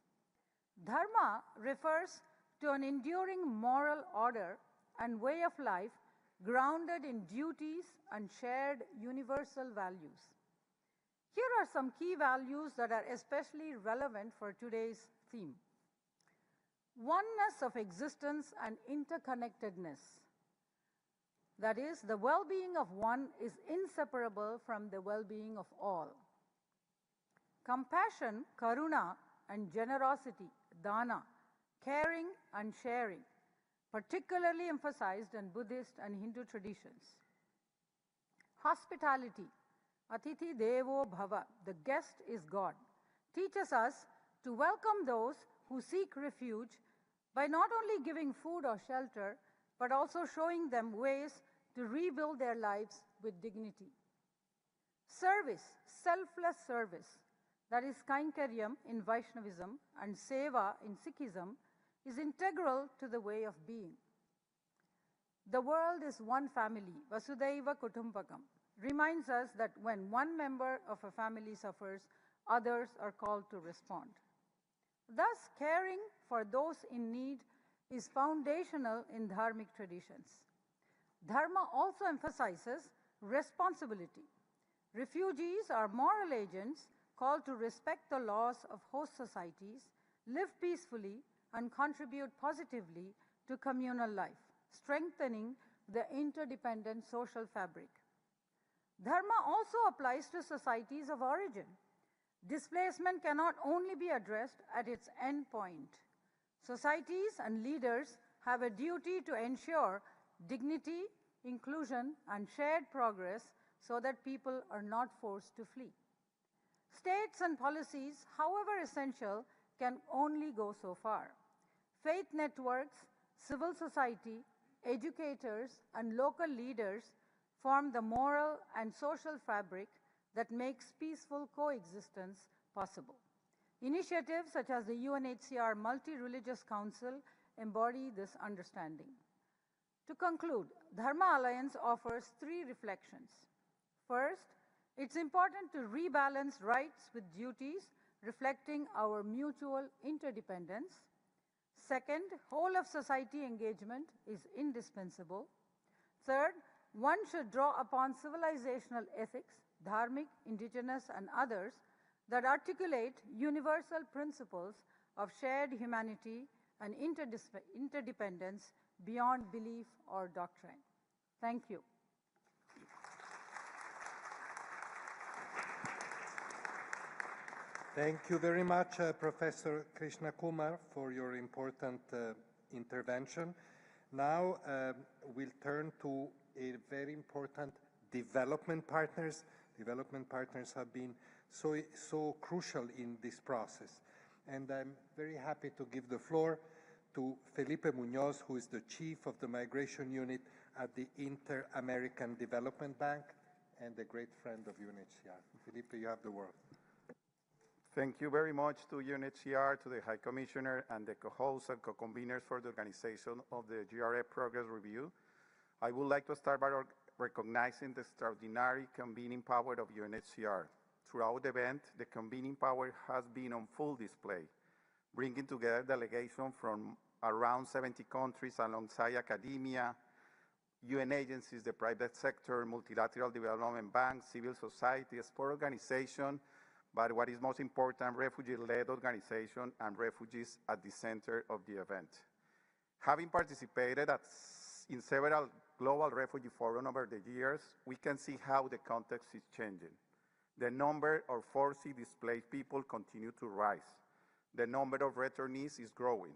Dharma refers to an enduring moral order and way of life grounded in duties and shared universal values. Here are some key values that are especially relevant for today's theme. Oneness of existence and interconnectedness. That is, the well-being of one is inseparable from the well-being of all. Compassion, karuna, and generosity, dana, caring and sharing, particularly emphasized in Buddhist and Hindu traditions. Hospitality, atithi devo bhava, the guest is God, teaches us to welcome those who seek refuge by not only giving food or shelter, but also showing them ways to rebuild their lives with dignity. Service, selfless service, that is Kainkaryam in Vaishnavism and Seva in Sikhism, is integral to the way of being. The world is one family, Vasudhaiva Kutumbakam, reminds us that when one member of a family suffers, others are called to respond. Thus, caring for those in need is foundational in dharmic traditions. Dharma also emphasizes responsibility. Refugees are moral agents called to respect the laws of host societies, live peacefully, and contribute positively to communal life, strengthening the interdependent social fabric. Dharma also applies to societies of origin. Displacement cannot only be addressed at its end point. Societies and leaders have a duty to ensure dignity, inclusion, and shared progress so that people are not forced to flee. States and policies, however essential, can only go so far. Faith networks, civil society, educators, and local leaders form the moral and social fabric that makes peaceful coexistence possible. Initiatives such as the UNHCR Multi-Religious Council embody this understanding. To conclude, Dharma Alliance offers 3 reflections. First, it's important to rebalance rights with duties, reflecting our mutual interdependence. Second, whole of society engagement is indispensable. Third, one should draw upon civilizational ethics, dharmic, indigenous, and others that articulate universal principles of shared humanity and interdependence beyond belief or doctrine. Thank you. Thank you very much, Professor Krishna Kumar, for your important intervention. Now we'll turn to a very important development partners. Development partners have been so crucial in this process. And I'm very happy to give the floor to Felipe Munoz, who is the chief of the migration unit at the Inter-American Development Bank and a great friend of UNHCR. Felipe, you have the word. Thank you very much to UNHCR, to the High Commissioner, and the co-hosts and co-conveners for the organization of the GRF Progress Review. I would like to start by recognizing the extraordinary convening power of UNHCR. Throughout the event, the convening power has been on full display, bringing together delegations from around 70 countries alongside academia, UN agencies, the private sector, multilateral development banks, civil society, sport organizations, but what is most important, refugee-led organizations and refugees at the center of the event. Having participated in several global refugee forums over the years, we can see how the context is changing. The number of forcibly displaced people continue to rise. The number of returnees is growing.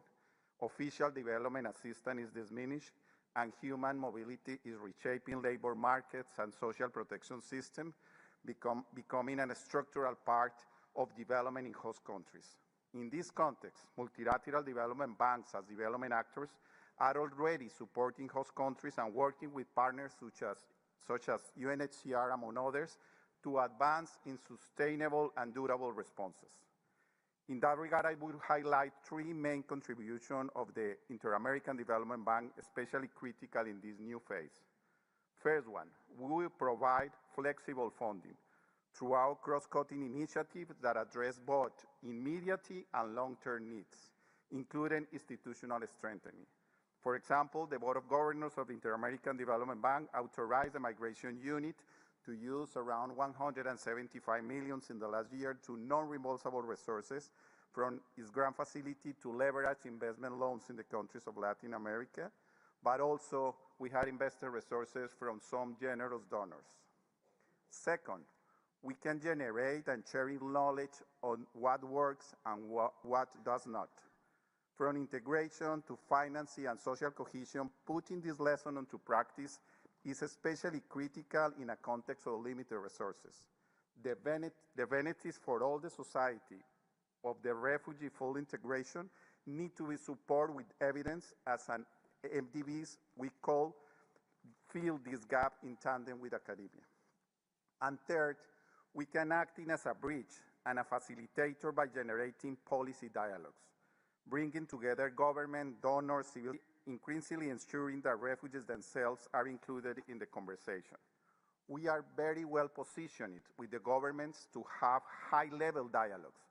Official development assistance is diminished, and human mobility is reshaping labor markets and social protection systems, becoming a structural part of development in host countries. In this context, multilateral development banks as development actors are already supporting host countries and working with partners such as UNHCR, among others, to advance in sustainable and durable responses. In that regard, I would highlight three main contributions of the Inter-American Development Bank, especially critical in this new phase. First one, we will provide flexible funding throughout cross-cutting initiatives that address both immediate and long-term needs, including institutional strengthening. For example, the Board of Governors of the Inter-American Development Bank authorized the Migration Unit to use around 175 million in the last year to non-reimbursable resources from its grant facility to leverage investment loans in the countries of Latin America, but also we had investor resources from some generous donors. Second, we can generate and share knowledge on what works and what does not. From integration to financing and social cohesion, putting this lesson into practice is especially critical in a context of limited resources. The benefits for all the society of the refugee full integration need to be supported with evidence as an MDBs we call fill this gap in tandem with academia. And third, we can act as a bridge and a facilitator by generating policy dialogues, bringing together government, donors, civil, increasingly ensuring that refugees themselves are included in the conversation. We are very well positioned with the governments to have high-level dialogues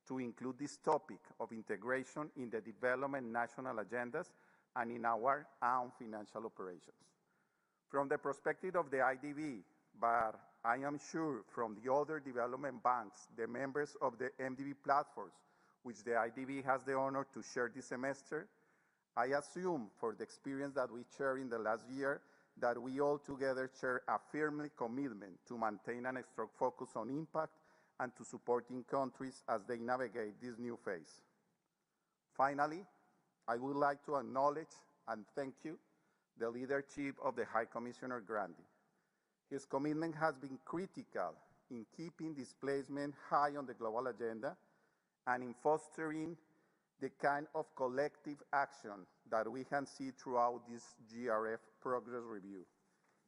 to include this topic of integration in the development national agendas and in our own financial operations. From the perspective of the IDB, but I am sure from the other development banks, the members of the MDB platforms, which the IDB has the honor to share this semester, I assume for the experience that we shared in the last year that we all together share a firm commitment to maintain an strong focus on impact and to supporting countries as they navigate this new phase. Finally, I would like to acknowledge and thank you, the leadership of the High Commissioner Grandi. His commitment has been critical in keeping displacement high on the global agenda and in fostering the kind of collective action that we can see throughout this GRF Progress Review,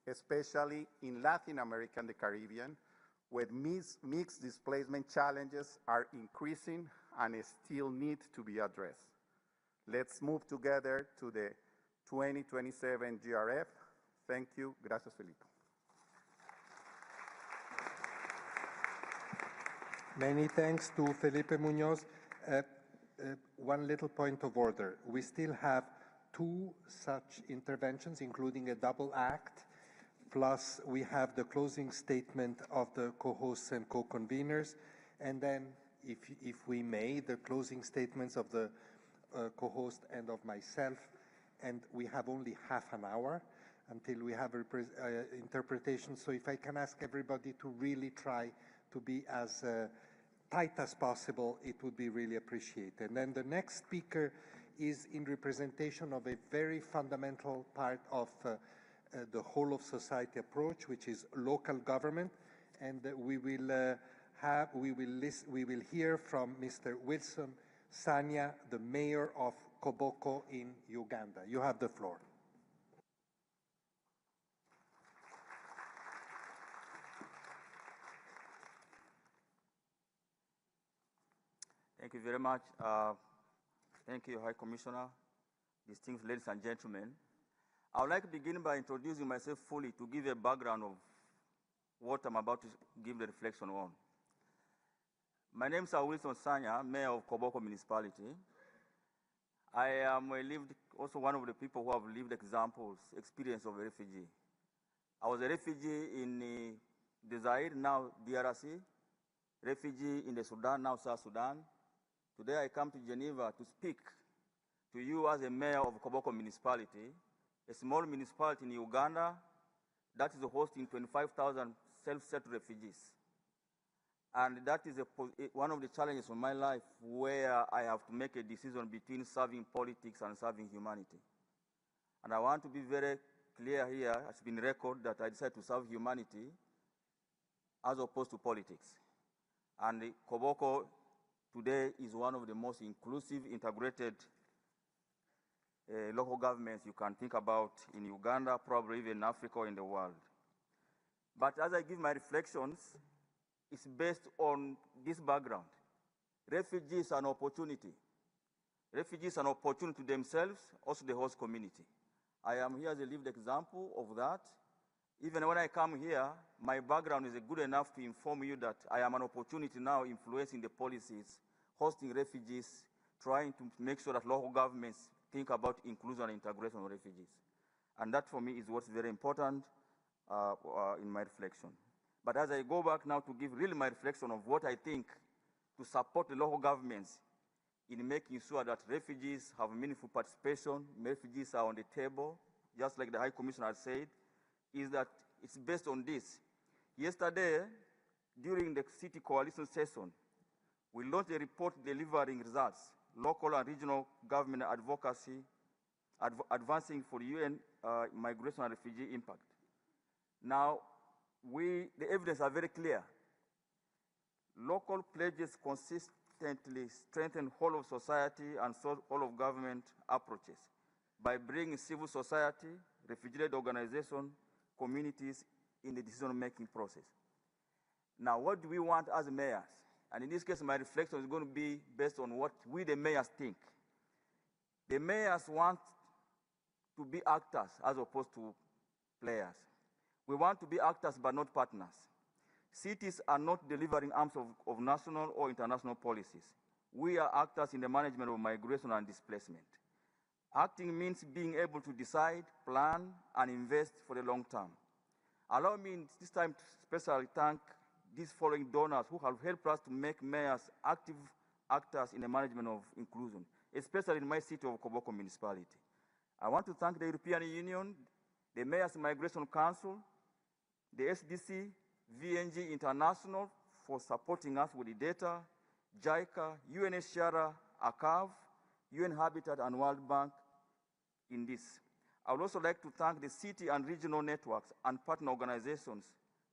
especially in Latin America and the Caribbean, where mixed displacement challenges are increasing and still need to be addressed. Let's move together to the 2027 GRF. Thank you. Gracias, Filippo. Many thanks to Felipe Munoz. One little point of order. We still have two such interventions, including a double act, plus we have the closing statement of the co-hosts and co-conveners, and then, if we may, the closing statements of the co-host and of myself, and we have only half an hour until we have interpretation. So if I can ask everybody to really try to be as tight as possible, it would be really appreciated. And then the next speaker is in representation of a very fundamental part of the whole of society approach, which is local government, and we will hear from Mr. Wilson Sanya, the mayor of Koboko in Uganda. You have the floor. Thank you very much. Thank you, High Commissioner, distinguished ladies and gentlemen. I would like to begin by introducing myself fully to give a background of what I'm about to give the reflection on. My name is Wilson Sanya, Mayor of Koboko Municipality. I am also one of the people who have lived experience of a refugee. I was a refugee in the Zaire, now DRC, refugee in the Sudan, now South Sudan. Today I come to Geneva to speak to you as a mayor of Koboko Municipality, a small municipality in Uganda that is hosting 25,000 self-settled refugees. And that is one of the challenges of my life where I have to make a decision between serving politics and serving humanity. And I want to be very clear here, it's been recorded that I decided to serve humanity as opposed to politics. And Koboko today is one of the most inclusive, integrated local governments you can think about in Uganda, probably even in Africa or in the world. But as I give my reflections, it's based on this background. Refugees are an opportunity. Refugees are an opportunity to themselves, also the host community. I am here as a lived example of that. Even when I come here, my background is good enough to inform you that I am an opportunity now influencing the policies, hosting refugees, trying to make sure that local governments think about inclusion and integration of refugees. And that for me is what's very important in my reflection. But as I go back now to give really my reflection of what I think to support the local governments in making sure that refugees have meaningful participation, refugees are on the table, just like the High Commissioner has said, is that it's based on this. Yesterday, during the city coalition session, we launched a report delivering results, local and regional government advocacy, advancing for UN migration and refugee impact. Now, the evidence are very clear. Local pledges consistently strengthen whole of society and whole of government approaches by bringing civil society, refugee-led organizations, communities in the decision-making process. Now, what do we want as mayors? And in this case, my reflection is going to be based on what we, the mayors, think. The mayors want to be actors as opposed to players. We want to be actors but not partners. Cities are not delivering arms of national or international policies. We are actors in the management of migration and displacement. Acting means being able to decide, plan, and invest for the long term. Allow me this time to especially thank these following donors who have helped us to make mayors active actors in the management of inclusion, especially in my city of Koboko Municipality. I want to thank the European Union, the Mayors Migration Council, the SDC, VNG International for supporting us with the data, JICA, UNHCR, ACAV, UN Habitat and World Bank in this. I would also like to thank the city and regional networks and partner organizations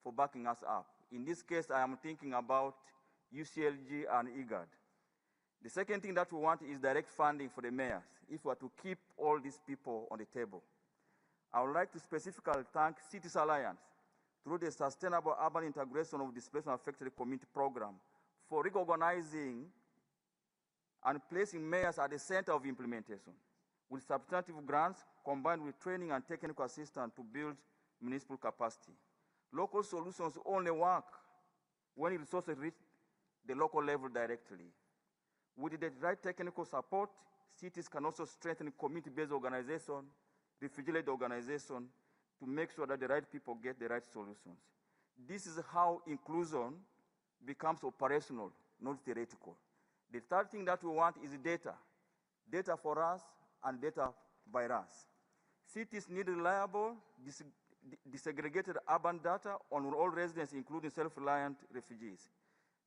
for backing us up. In this case, I am thinking about UCLG and IGAD. The second thing that we want is direct funding for the mayors, if we are to keep all these people on the table. I would like to specifically thank Cities Alliance through the Sustainable Urban Integration of Displaced and Affected Community Program for recognizing and placing mayors at the center of implementation, with substantive grants combined with training and technical assistance to build municipal capacity. Local solutions only work when resources reach the local level directly. With the right technical support, cities can also strengthen community-based organization, refugee-led organization, to make sure that the right people get the right solutions. This is how inclusion becomes operational, not theoretical. The third thing that we want is data. Data for us and data by us. Cities need reliable, disaggregated urban data on all residents, including self-reliant refugees.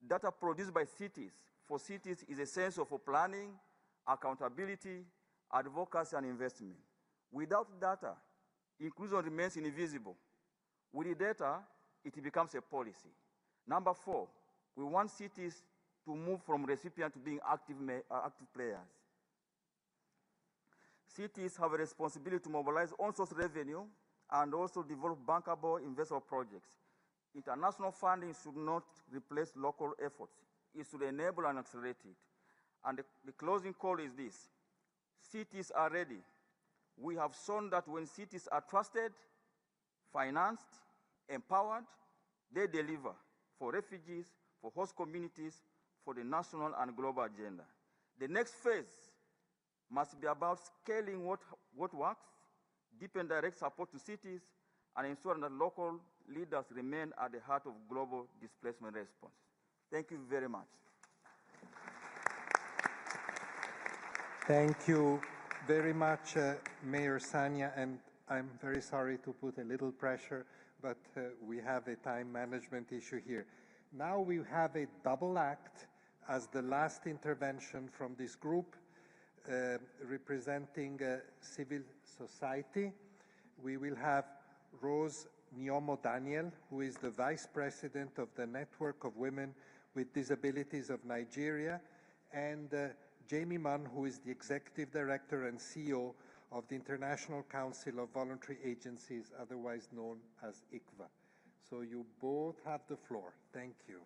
Data produced by cities for cities is essential for planning, accountability, advocacy, and investment. Without data, inclusion remains invisible. With the data, it becomes a policy. Number 4, we want cities to move from recipient to being active players. cities have a responsibility to mobilize on-source revenue and also develop bankable investment projects. International funding should not replace local efforts. It should enable and accelerate it. And the closing call is this: cities are ready. We have shown that when cities are trusted, financed, empowered, they deliver for refugees, for host communities, for the national and global agenda. The next phase must be about scaling what works, deepen direct support to cities, and ensuring that local leaders remain at the heart of global displacement response. Thank you very much. Thank you very much, Mayor Sanya, and I'm very sorry to put a little pressure, but we have a time management issue here. Now we have a double act as the last intervention from this group representing civil society. We will have Rose Nyomo Daniel, who is the Vice President of the Network of Women with Disabilities of Nigeria, and Jamie Munn, who is the Executive Director and CEO of the International Council of Voluntary Agencies, otherwise known as ICVA. So you both have the floor. Thank you.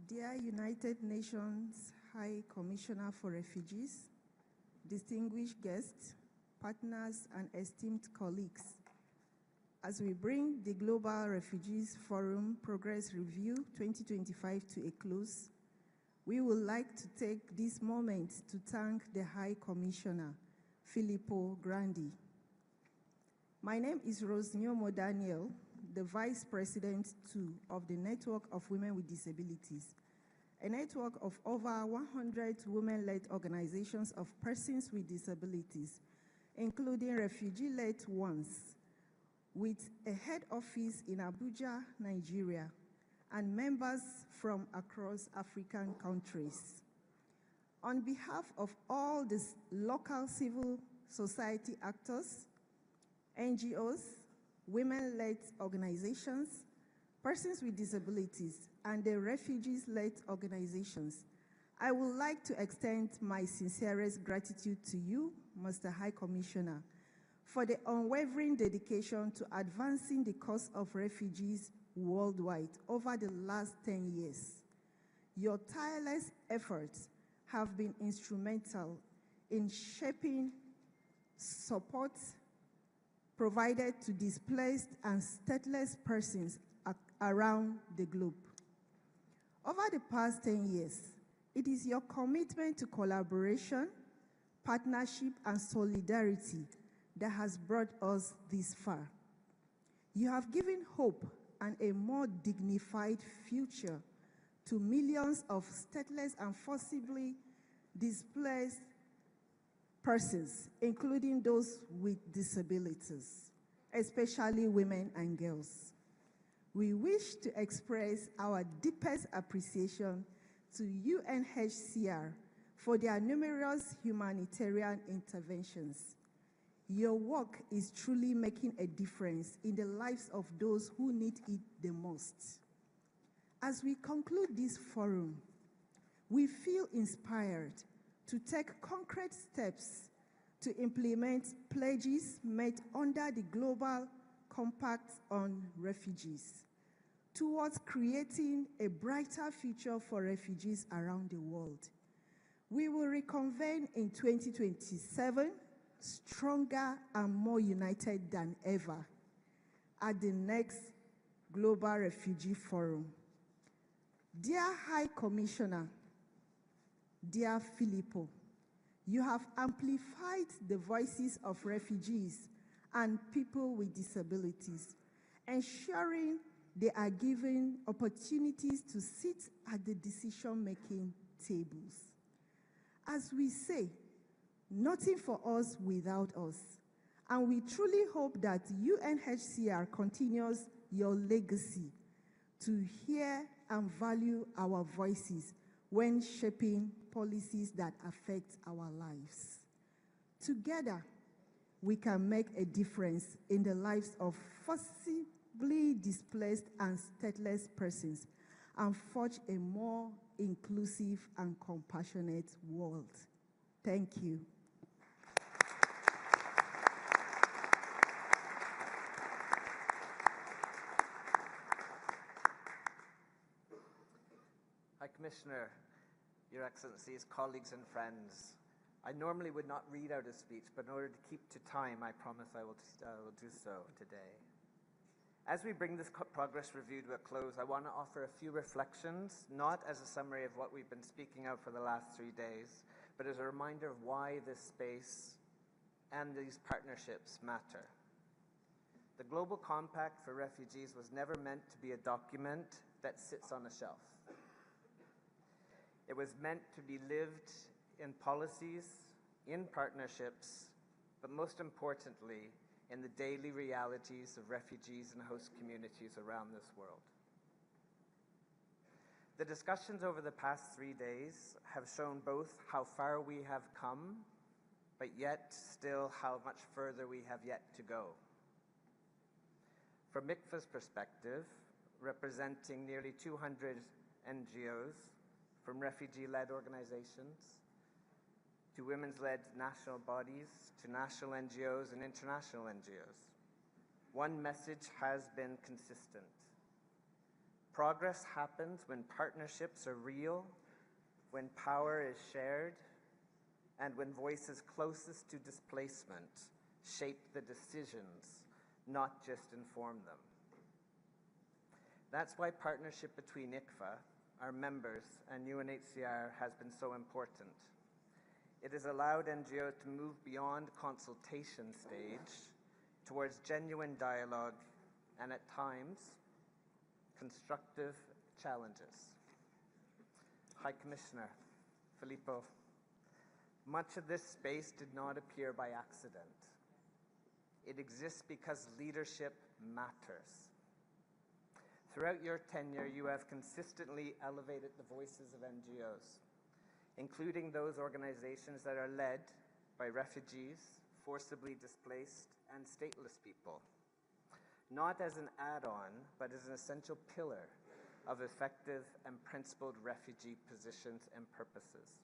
Dear United Nations High Commissioner for Refugees, distinguished guests, partners, and esteemed colleagues, as we bring the Global Refugees Forum Progress Review 2025 to a close, we would like to take this moment to thank the High Commissioner, Filippo Grandi. My name is Rose Nyomo Daniel, the Vice President of the Network of Women with Disabilities, a network of over 100 women-led organizations of persons with disabilities, including refugee-led ones, with a head office in Abuja, Nigeria, and members from across African countries. On behalf of all the local civil society actors, NGOs, women-led organizations, persons with disabilities, and the refugees-led organizations, I would like to extend my sincerest gratitude to you, Mr. High Commissioner, for the unwavering dedication to advancing the cause of refugees worldwide over the last 10 years. Your tireless efforts have been instrumental in shaping support provided to displaced and stateless persons around the globe. Over the past 10 years, it is your commitment to collaboration, partnership, and solidarity that has brought us this far. You have given hope and a more dignified future to millions of stateless and forcibly displaced persons, including those with disabilities, especially women and girls. We wish to express our deepest appreciation to UNHCR for their numerous humanitarian interventions. Your work is truly making a difference in the lives of those who need it the most. As we conclude this forum, we feel inspired to take concrete steps to implement pledges made under the Global Compact on Refugees towards creating a brighter future for refugees around the world. We will reconvene in 2027 stronger and more united than ever at the next Global Refugee Forum. Dear High Commissioner, dear Filippo, you have amplified the voices of refugees and people with disabilities, ensuring they are given opportunities to sit at the decision-making tables. As we say, nothing for us without us, And we truly hope that UNHCR continues your legacy to hear and value our voices when shaping policies that affect our lives. Together, we can make a difference in the lives of forcibly displaced and stateless persons and forge a more inclusive and compassionate world. Thank you. High Commissioner, Your Excellencies, colleagues and friends, I normally would not read out a speech, but in order to keep to time, I promise I will do so today. As we bring this progress review to a close, I want to offer a few reflections, not as a summary of what we've been speaking of for the last 3 days, but as a reminder of why this space and these partnerships matter. The Global Compact for Refugees was never meant to be a document that sits on a shelf. It was meant to be lived in policies, in partnerships, but most importantly, in the daily realities of refugees and host communities around this world. The discussions over the past 3 days have shown both how far we have come, but yet still how much further we have yet to go. From ICFA's perspective, representing nearly 200 NGOs, from refugee-led organizations, to women's-led national bodies, to national NGOs and international NGOs. One message has been consistent. Progress happens when partnerships are real, when power is shared, and when voices closest to displacement shape the decisions, not just inform them. That's why partnership between ICFA, our members, and UNHCR has been so important. It has allowed NGOs to move beyond consultation stage towards genuine dialogue and, at times, constructive challenges. High Commissioner Filippo, much of this space did not appear by accident. It exists because leadership matters. Throughout your tenure, you have consistently elevated the voices of NGOs, including those organizations that are led by refugees, forcibly displaced, and stateless people, not as an add-on, but as an essential pillar of effective and principled refugee positions and purposes.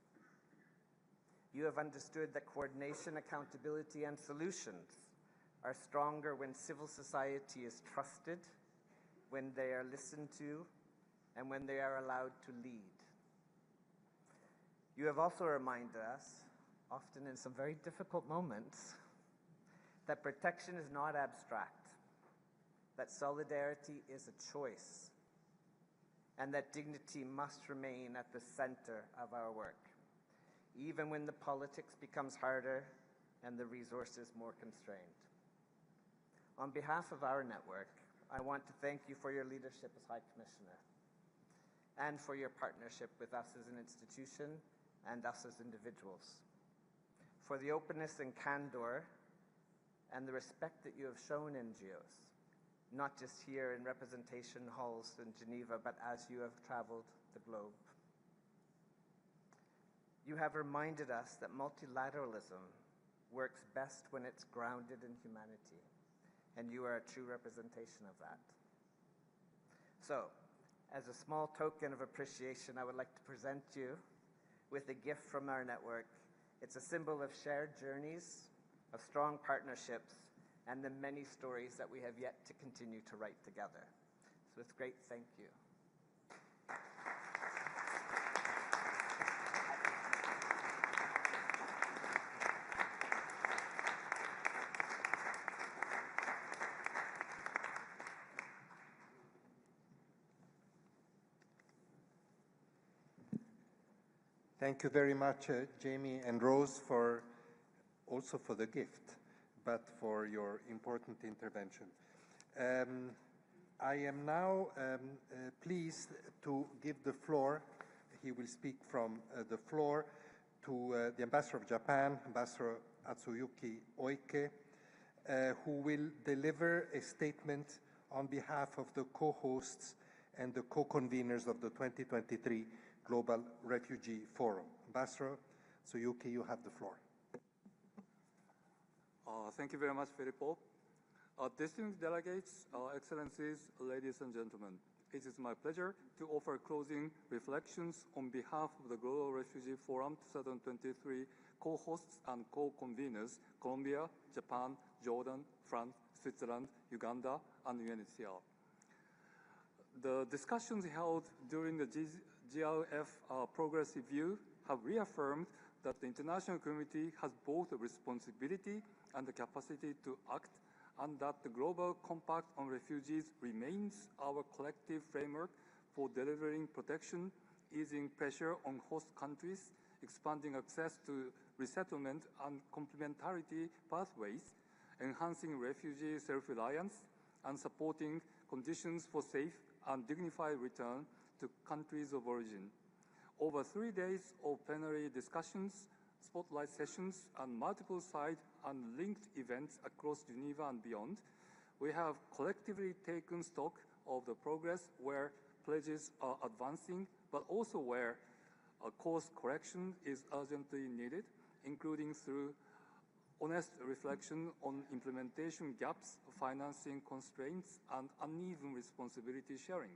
You have understood that coordination, accountability, and solutions are stronger when civil society is trusted, when they are listened to, and when they are allowed to lead. You have also reminded us, often in some very difficult moments, that protection is not abstract, that solidarity is a choice, and that dignity must remain at the center of our work, even when the politics becomes harder and the resources more constrained. On behalf of our network, I want to thank you for your leadership as High Commissioner and for your partnership with us as an institution and us as individuals, for the openness and candor and the respect that you have shown NGOs, not just here in representation halls in Geneva, but as you have traveled the globe. You have reminded us that multilateralism works best when it's grounded in humanity, and you are a true representation of that. So, as a small token of appreciation, I would like to present you with a gift from our network. It's a symbol of shared journeys, of strong partnerships, and the many stories that we have yet to continue to write together. So it's great, thank you. Thank you very much, Jamie and Rose, also for the gift, but for your important intervention. I am now pleased to give the floor, he will speak from the floor, to the Ambassador of Japan, Ambassador Atsuyuki Oike, who will deliver a statement on behalf of the co-hosts and the co-conveners of the 2023 Global Refugee Forum. Ambassador Suyuki, you have the floor. Thank you very much, Filippo. Distinguished delegates, excellencies, ladies and gentlemen, it is my pleasure to offer closing reflections on behalf of the Global Refugee Forum 2023 co-hosts and co-conveners, Colombia, Japan, Jordan, France, Switzerland, Uganda, and UNHCR. The discussions held during the GRF Progress Review have reaffirmed that the international community has both a responsibility and the capacity to act, and that the Global Compact on Refugees remains our collective framework for delivering protection, easing pressure on host countries, expanding access to resettlement and complementarity pathways, enhancing refugee self-reliance, and supporting conditions for safe and dignified return to countries of origin. Over 3 days of plenary discussions, spotlight sessions, and multiple side and linked events across Geneva and beyond, we have collectively taken stock of the progress where pledges are advancing, but also where a course correction is urgently needed, including through honest reflection on implementation gaps, financing constraints, and uneven responsibility sharing.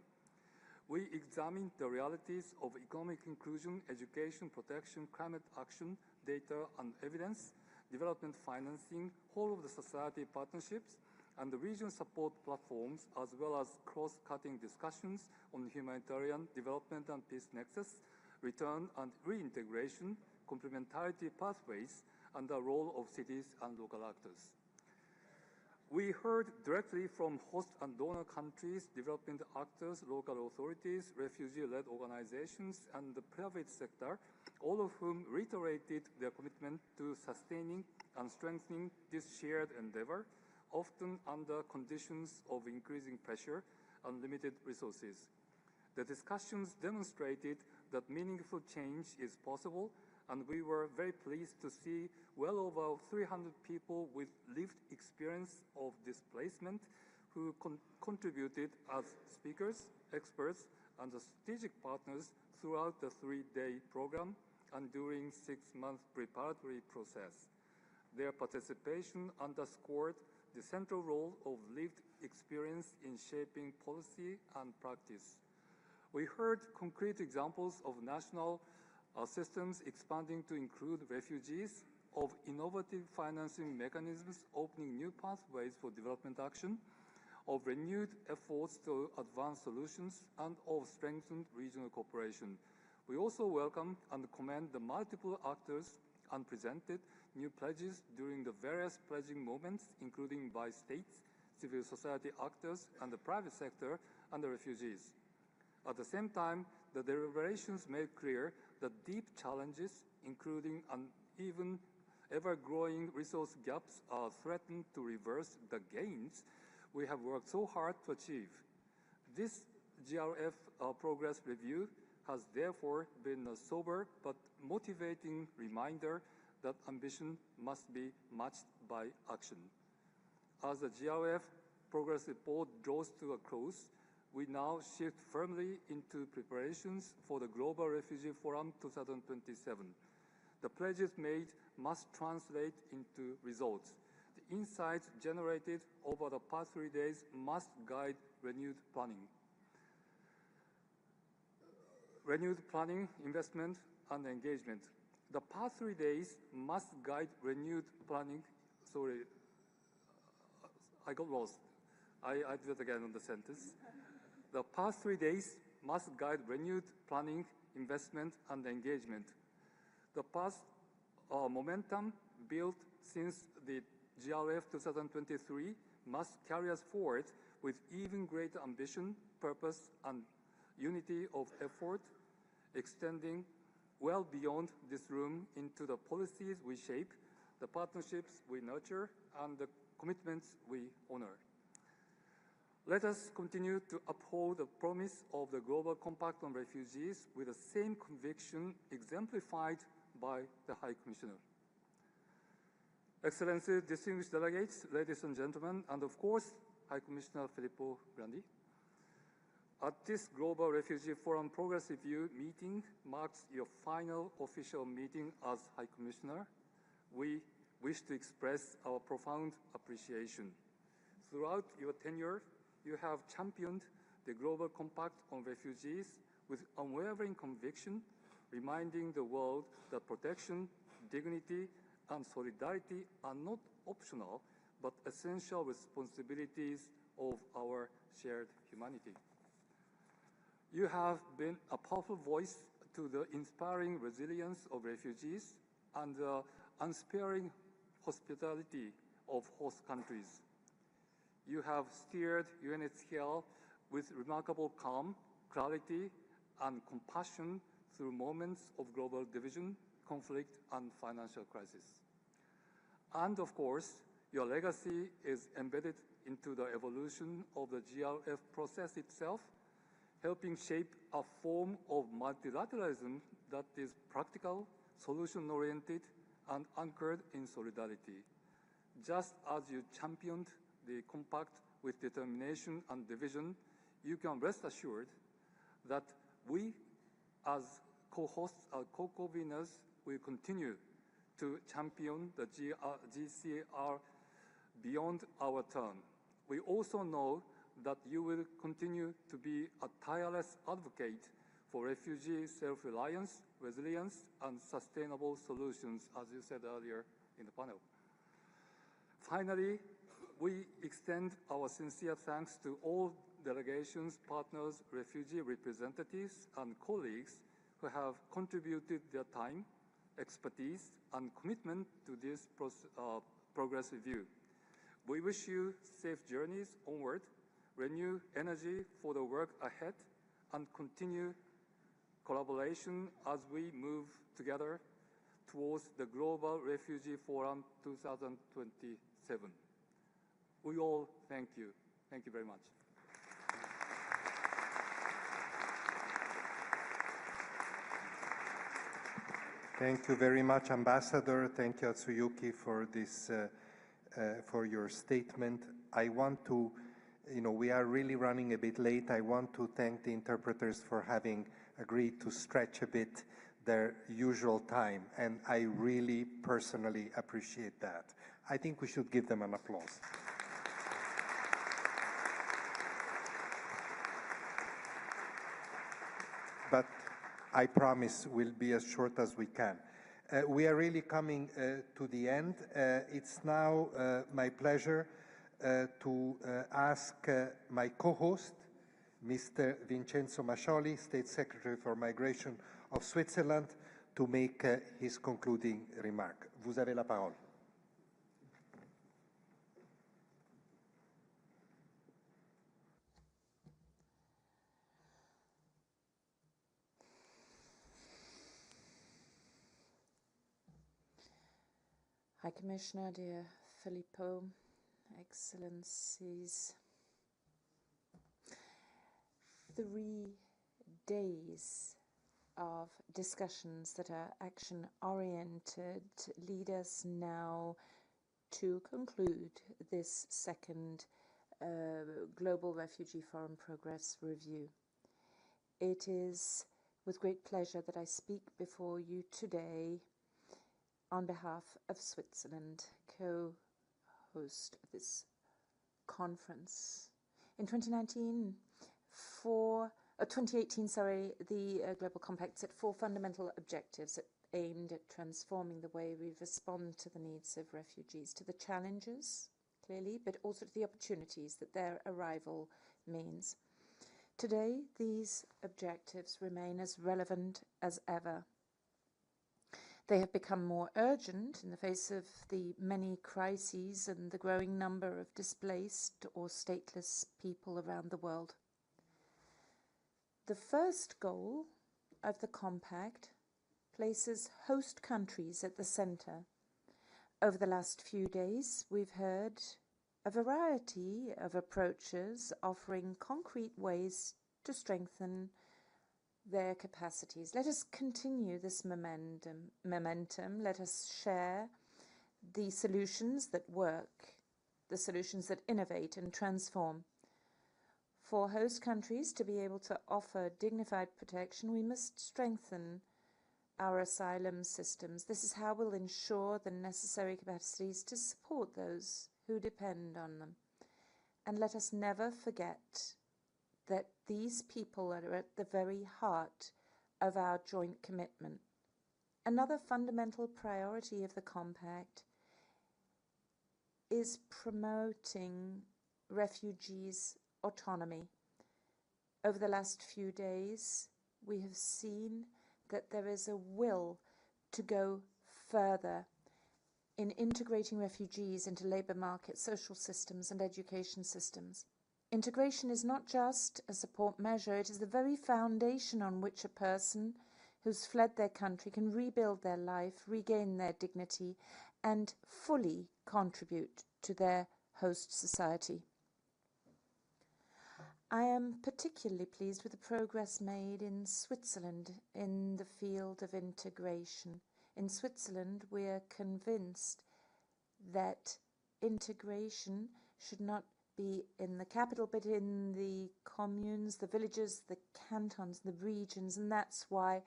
We examined the realities of economic inclusion, education, protection, climate action, data and evidence, development financing, whole of the society partnerships, and the region support platforms, as well as cross-cutting discussions on humanitarian development and peace nexus, return and reintegration, complementarity pathways, and the role of cities and local actors. We heard directly from host and donor countries, development actors, local authorities, refugee-led organizations, and the private sector, all of whom reiterated their commitment to sustaining and strengthening this shared endeavor, often under conditions of increasing pressure and limited resources. The discussions demonstrated that meaningful change is possible, and we were very pleased to see well over 300 people with lived experience of displacement who contributed as speakers, experts, and strategic partners throughout the 3-day program and during 6-month preparatory process. Their participation underscored the central role of lived experience in shaping policy and practice. We heard concrete examples of national systems expanding to include refugees, of innovative financing mechanisms opening new pathways for development action, of renewed efforts to advance solutions, and of strengthened regional cooperation. We also welcome and commend the multiple actors and presented new pledges during the various pledging moments, including by states, civil society actors, and the private sector, and the refugees. At the same time, the deliberations made clear that deep challenges, including uneven, ever-growing resource gaps, are threatened to reverse the gains we have worked so hard to achieve. This GRF Progress Review has therefore been a sober but motivating reminder that ambition must be matched by action. As the GRF Progress Report draws to a close, we now shift firmly into preparations for the Global Refugee Forum 2027. The pledges made must translate into results. The insights generated over the past 3 days must guide renewed planning. Renewed planning, investment, and engagement. The past 3 days must guide renewed planning. Sorry, I got lost. I do it again on the sentence. The past 3 days must guide renewed planning, investment, and engagement. The past momentum built since the GRF 2023 must carry us forward with even greater ambition, purpose, and unity of effort, extending well beyond this room into the policies we shape, the partnerships we nurture, and the commitments we honor. Let us continue to uphold the promise of the Global Compact on Refugees with the same conviction exemplified by the High Commissioner. Excellencies, distinguished delegates, ladies and gentlemen, and of course, High Commissioner Filippo Grandi. At this Global Refugee Forum Progress Review meeting marks your final official meeting as High Commissioner. We wish to express our profound appreciation. Throughout your tenure, you have championed the Global Compact on Refugees with unwavering conviction, reminding the world that protection, dignity, and solidarity are not optional, but essential responsibilities of our shared humanity. You have been a powerful voice to the inspiring resilience of refugees and the unsparing hospitality of host countries. You have steered UNHCR with remarkable calm, clarity, and compassion through moments of global division, conflict, and financial crisis. And of course, your legacy is embedded into the evolution of the GRF process itself, helping shape a form of multilateralism that is practical, solution-oriented, and anchored in solidarity. Just as you championed the compact with determination and division, you can rest assured that we, as co-hosts and co-conveners, will continue to champion the GCR beyond our turn. We also know that you will continue to be a tireless advocate for refugee self-reliance, resilience, and sustainable solutions, as you said earlier in the panel. Finally, we extend our sincere thanks to all delegations, partners, refugee representatives, and colleagues who have contributed their time, expertise, and commitment to this progress review. We wish you safe journeys onward, renew energy for the work ahead, and continue collaboration as we move together towards the Global Refugee Forum 2027. We all thank you. Thank you very much. Thank you very much, Ambassador. Thank you, Atsuyuki, for this, for your statement. I want to, we are really running a bit late. I want to thank the interpreters for having agreed to stretch a bit their usual time, and I really personally appreciate that. I think we should give them an applause. But I promise we'll be as short as we can. We are really coming to the end. It's now my pleasure to ask my co-host, Mr. Vincenzo Mascioli, State Secretary for Migration of Switzerland, to make his concluding remark. Vous avez la parole. High Commissioner, dear Filippo, Excellencies, 3 days of discussions that are action-oriented lead us now to conclude this second Global Refugee Forum Progress Review. It is with great pleasure that I speak before you today on behalf of Switzerland, co-host of this conference. In 2018, the Global Compact set 4 fundamental objectives aimed at transforming the way we respond to the needs of refugees, to the challenges, clearly, but also to the opportunities that their arrival means. Today, these objectives remain as relevant as ever. They have become more urgent in the face of the many crises and the growing number of displaced or stateless people around the world. The first goal of the Compact places host countries at the center. Over the last few days, we've heard a variety of approaches offering concrete ways to strengthen their capacities. Let us continue this momentum. Let us share the solutions that work, the solutions that innovate and transform. For host countries to be able to offer dignified protection, we must strengthen our asylum systems. This is how we'll ensure the necessary capacities to support those who depend on them. And let us never forget that these people are at the very heart of our joint commitment. Another fundamental priority of the Compact is promoting refugees' autonomy. Over the last few days, we have seen that there is a will to go further in integrating refugees into labour markets, social systems and education systems. Integration is not just a support measure, it is the very foundation on which a person who's fled their country can rebuild their life, regain their dignity and fully contribute to their host society. I am particularly pleased with the progress made in Switzerland in the field of integration. In Switzerland, we are convinced that integration should not be in the capital, but in the communes, the villages, the cantons, the regions, and that's why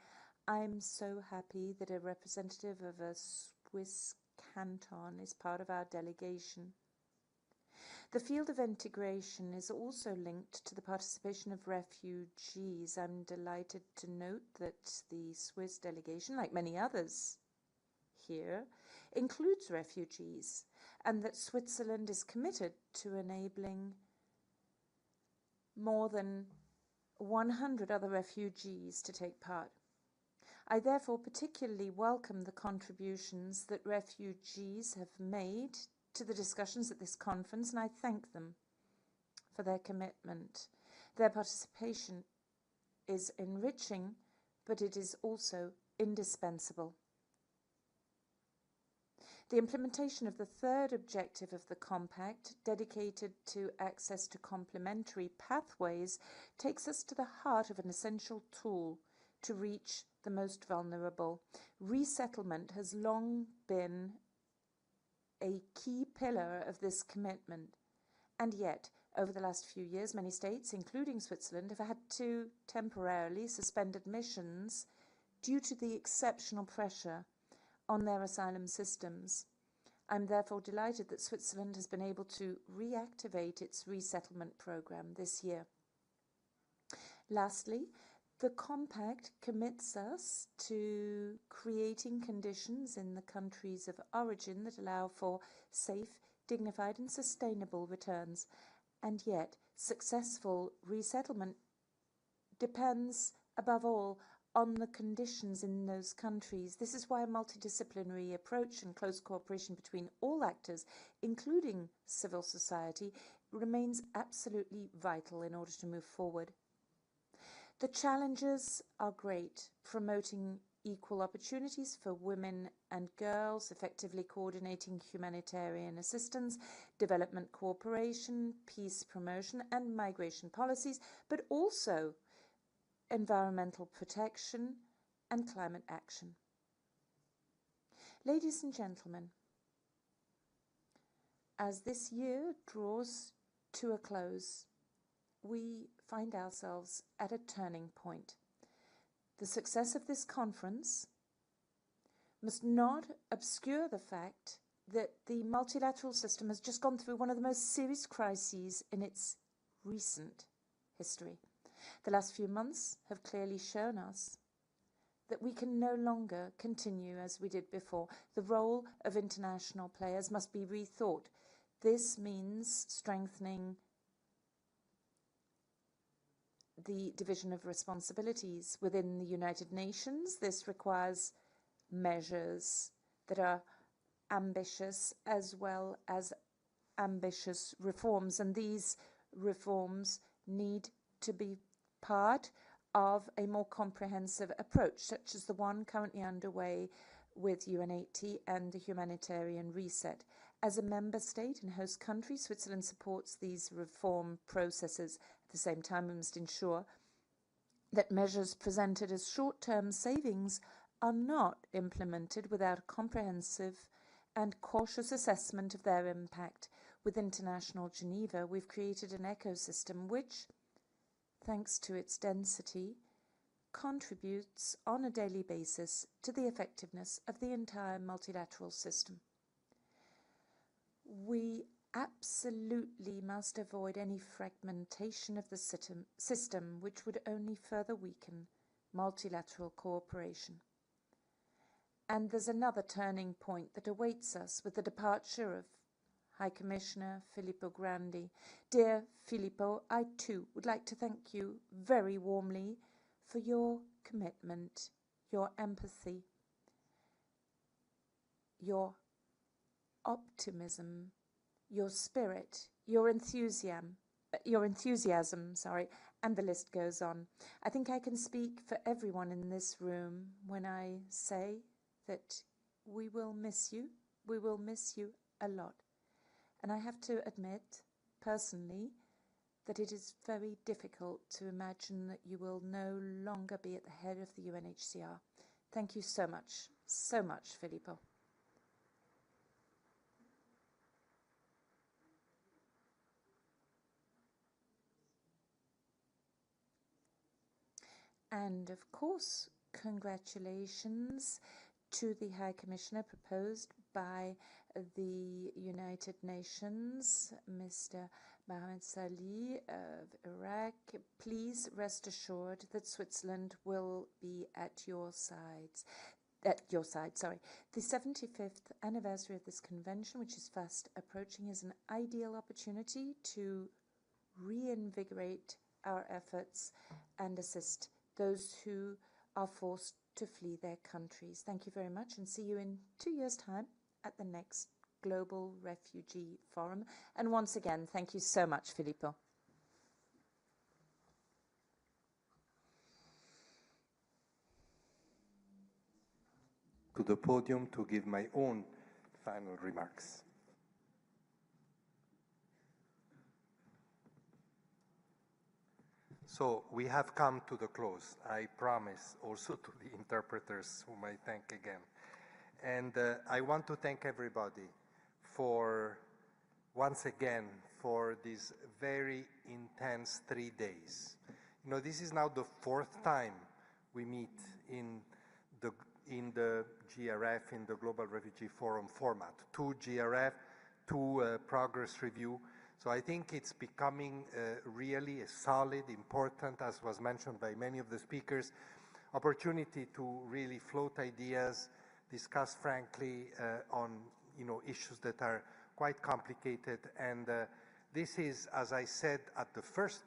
I'm so happy that a representative of a Swiss canton is part of our delegation. The field of integration is also linked to the participation of refugees. I'm delighted to note that the Swiss delegation, like many others here, includes refugees, and that Switzerland is committed to enabling more than 100 other refugees to take part. I therefore particularly welcome the contributions that refugees have made to the discussions at this conference, and I thank them for their commitment. Their participation is enriching, but it is also indispensable. The implementation of the third objective of the Compact, dedicated to access to complementary pathways, takes us to the heart of an essential tool to reach the most vulnerable. Resettlement has long been a key pillar of this commitment, and yet, over the last few years, many states, including Switzerland, have had to temporarily suspend admissions due to the exceptional pressure on their asylum systems. I'm therefore delighted that Switzerland has been able to reactivate its resettlement program this year. Lastly, the Compact commits us to creating conditions in the countries of origin that allow for safe, dignified and sustainable returns. And yet, successful resettlement depends, above all, on the conditions in those countries. This is why a multidisciplinary approach and close cooperation between all actors, including civil society, remains absolutely vital in order to move forward. The challenges are great, promoting equal opportunities for women and girls, effectively coordinating humanitarian assistance, development cooperation, peace promotion and migration policies, but also environmental protection and climate action. Ladies and gentlemen, as this year draws to a close, we find ourselves at a turning point. The success of this conference must not obscure the fact that the multilateral system has just gone through one of the most serious crises in its recent history. The last few months have clearly shown us that we can no longer continue as we did before. The role of international players must be rethought. This means strengthening the division of responsibilities within the United Nations. This requires measures that are ambitious as well as ambitious reforms, and these reforms need to be part of a more comprehensive approach, such as the one currently underway with UNHCR and the Humanitarian Reset. As a member state and host country, Switzerland supports these reform processes. At the same time, we must ensure that measures presented as short-term savings are not implemented without a comprehensive and cautious assessment of their impact. With International Geneva, we've created an ecosystem which, thanks to its density, contributes on a daily basis to the effectiveness of the entire multilateral system. We absolutely must avoid any fragmentation of the system which would only further weaken multilateral cooperation. And there's another turning point that awaits us with the departure of High Commissioner Filippo Grandi. Dear Filippo, I too would like to thank you very warmly for your commitment, your empathy, your optimism, your spirit, your enthusiasm, and the list goes on. I think I can speak for everyone in this room when I say that we will miss you a lot. And I have to admit, personally, that it is very difficult to imagine that you will no longer be at the head of the UNHCR. Thank you so much, Filippo. And of course, congratulations to the High Commissioner proposed by the United Nations, Mr. Mohammed Salih of Iraq. Please rest assured that Switzerland will be at your side. The 75th anniversary of this convention, which is fast approaching, is an ideal opportunity to reinvigorate our efforts and assist those who are forced to flee their countries. Thank you very much, and see you in 2 years' time at the next Global Refugee Forum. And once again, thank you so much, Filippo. To the podium to give my own final remarks. So we have come to the close. I promise also to the interpreters, whom I thank again. And I want to thank everybody for, once again, for these very intense 3 days. You know, this is now the 4th time we meet in the GRF, in the Global Refugee Forum format. 2 GRF, 2 Progress Review. So I think it's becoming really a solid, important, as was mentioned by many of the speakers, opportunity to really float ideas, discuss frankly on issues that are quite complicated. And this is, as I said at the first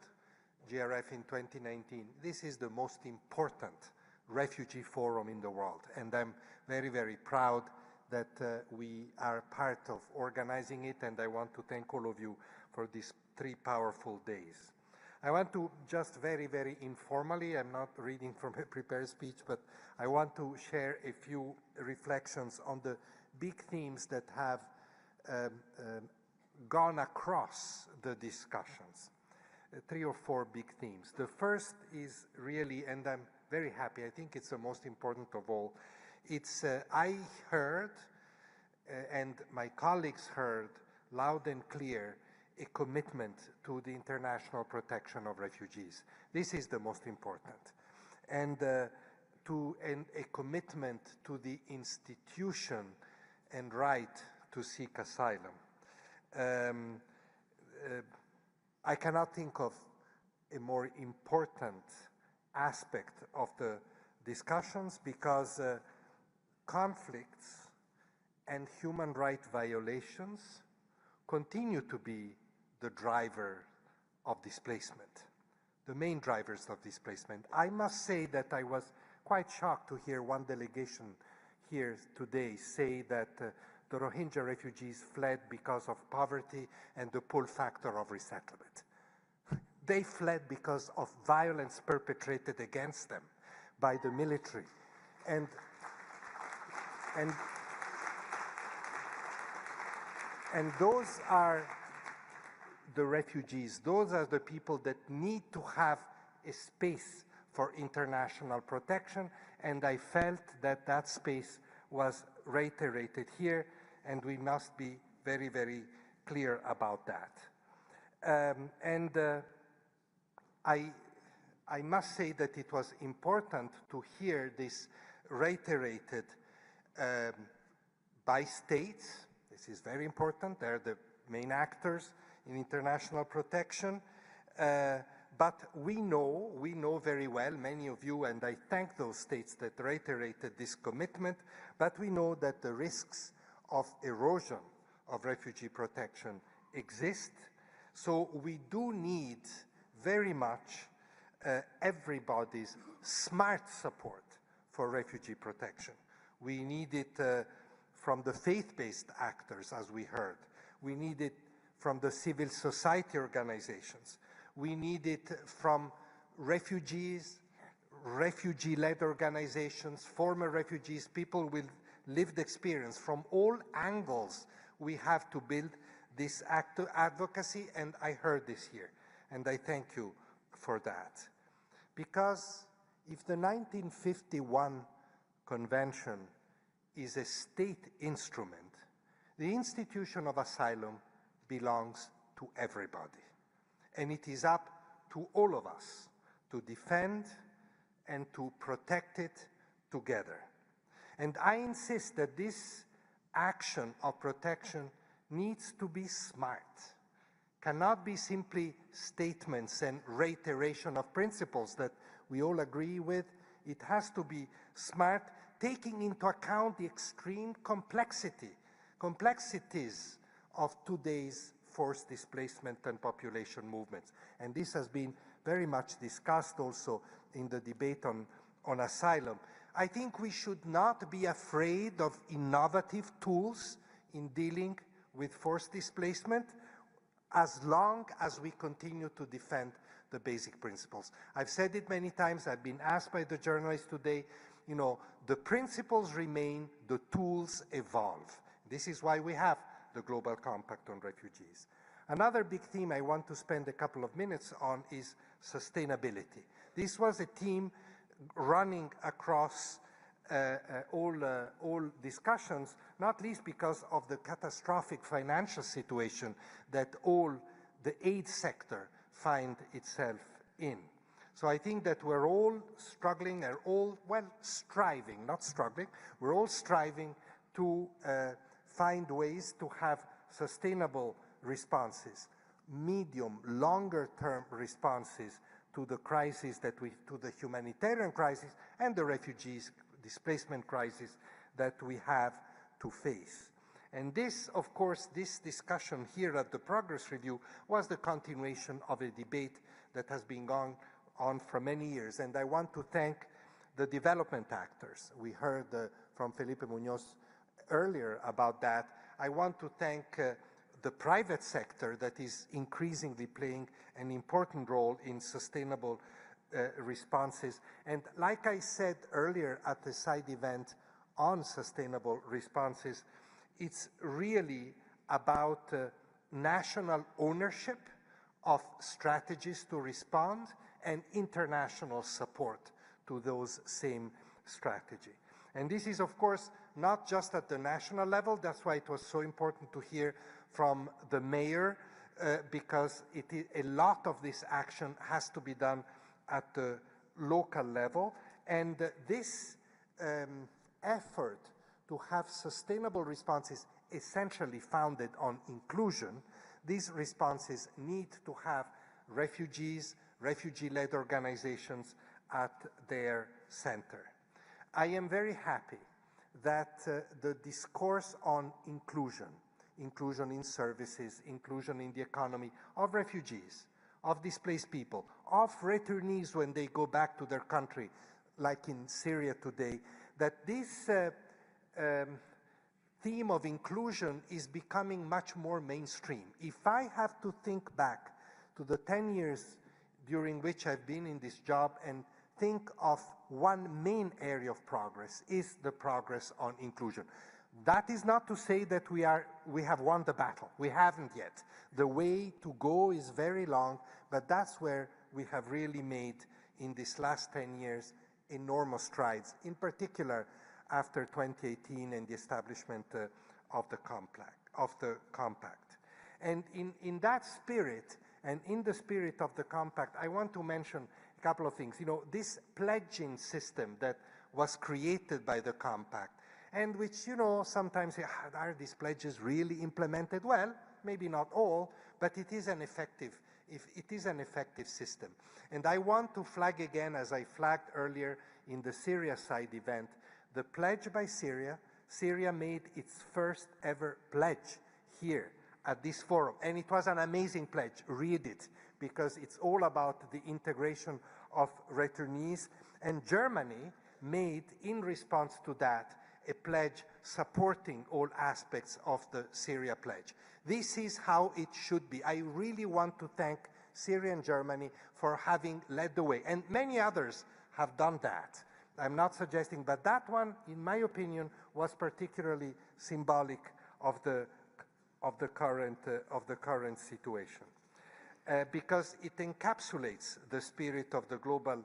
GRF in 2019, this is the most important refugee forum in the world. And I'm very, very proud that we are part of organizing it, and I want to thank all of you for these 3 powerful days. I want to just very, very informally, I'm not reading from a prepared speech, but I want to share a few reflections on the big themes that have gone across the discussions. 3 or 4 big themes. The first is really, and I'm very happy, I think it's the most important of all, it's I heard, and my colleagues heard loud and clear, a commitment to the international protection of refugees. This is the most important. And a commitment to the institution and right to seek asylum. I cannot think of a more important aspect of the discussions, because conflicts and human rights violations continue to be the driver of displacement, the main drivers of displacement. I must say that I was quite shocked to hear one delegation here today say that the Rohingya refugees fled because of poverty and the pull factor of resettlement. They fled because of violence perpetrated against them by the military. And those are the refugees. Those are the people that need to have a space for international protection, and I felt that that space was reiterated here. and we must be very, very clear about that. I must say that it was important to hear this reiterated by states. This is very important. They're the main actors in international protection. But we know very well, many of you, and I thank those states that reiterated this commitment, but we know that the risks of erosion of refugee protection exist. So we do need very much everybody's smart support for refugee protection. We need it from the faith-based actors, as we heard. We need it from the civil society organizations. We need it from refugees, refugee-led organizations, former refugees, people with lived experience. From all angles, we have to build this active advocacy, and I heard this here, and I thank you for that. Because if the 1951 Convention is a state instrument, the institution of asylum belongs to everybody. And it is up to all of us to defend and to protect it together. And I insist that this action of protection needs to be smart, cannot be simply statements and reiteration of principles that we all agree with. It has to be smart, taking into account the extreme complexities of today's forced displacement and population movements. And this has been very much discussed also in the debate on asylum. I think we should not be afraid of innovative tools in dealing with forced displacement as long as we continue to defend the basic principles. I've said it many times, I've been asked by the journalists today, you know, the principles remain, the tools evolve. This is why we have the Global Compact on Refugees. Another big theme I want to spend a couple of minutes on is sustainability. This was a theme running across all discussions, not least because of the catastrophic financial situation that all the aid sector find itself in. So I think that we're all struggling, we're all, well, striving, not struggling, we're all striving to find ways to have sustainable responses, medium, longer-term responses to the crisis to the humanitarian crisis and the refugees displacement crisis that we have to face. And this, of course, this discussion here at the Progress Review was the continuation of a debate that has been going on for many years. And I want to thank the development actors. We heard from Felipe Munoz earlier about that. I want to thank the private sector that is increasingly playing an important role in sustainable responses. And like I said earlier at the side event on sustainable responses, it's really about national ownership of strategies to respond and international support to those same strategies. And this is, of course, not just at the national level. That's why it was so important to hear from the mayor, because a lot of this action has to be done at the local level. And this effort to have sustainable responses essentially founded on inclusion, these responses need to have refugees, refugee-led organizations at their center. I am very happy that the discourse on inclusion in services, inclusion in the economy of refugees, of displaced people, of returnees when they go back to their country, like in Syria today, that this theme of inclusion is becoming much more mainstream. If I have to think back to the 10 years during which I've been in this job and think of one main area of progress, is the progress on inclusion. That is not to say that we have won the battle. We haven't yet. The way to go is very long, but that's where we have really made, in these last 10 years, enormous strides, in particular after 2018 and the establishment of the compact. And in that spirit, and in the spirit of the compact, I want to mention a couple of things. You know, this pledging system that was created by the compact, and which, you know, sometimes are these pledges really implemented? Well, maybe not all, but it is an effective system. And I want to flag again, as I flagged earlier in the Syria side event, the pledge by Syria. Syria made its first ever pledge here at this forum, and it was an amazing pledge. Read it, because it's all about the integration of returnees. And Germany made, in response to that, a pledge supporting all aspects of the Syria pledge. This is how it should be. I really want to thank Syria and Germany for having led the way, and many others have done that. I'm not suggesting, but that one, in my opinion, was particularly symbolic of the current situation, because it encapsulates the spirit of the Global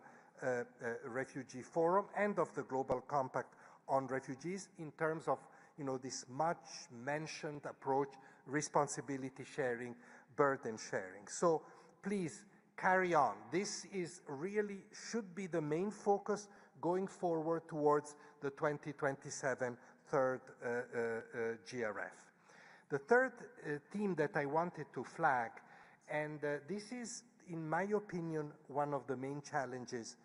Refugee Forum and of the Global Compact on Refugees in terms of, you know, this much mentioned approach, responsibility sharing, burden sharing. So please carry on. This is really should be the main focus going forward towards the 2027 third GRF. The third theme that I wanted to flag, and this is, in my opinion, one of the main challenges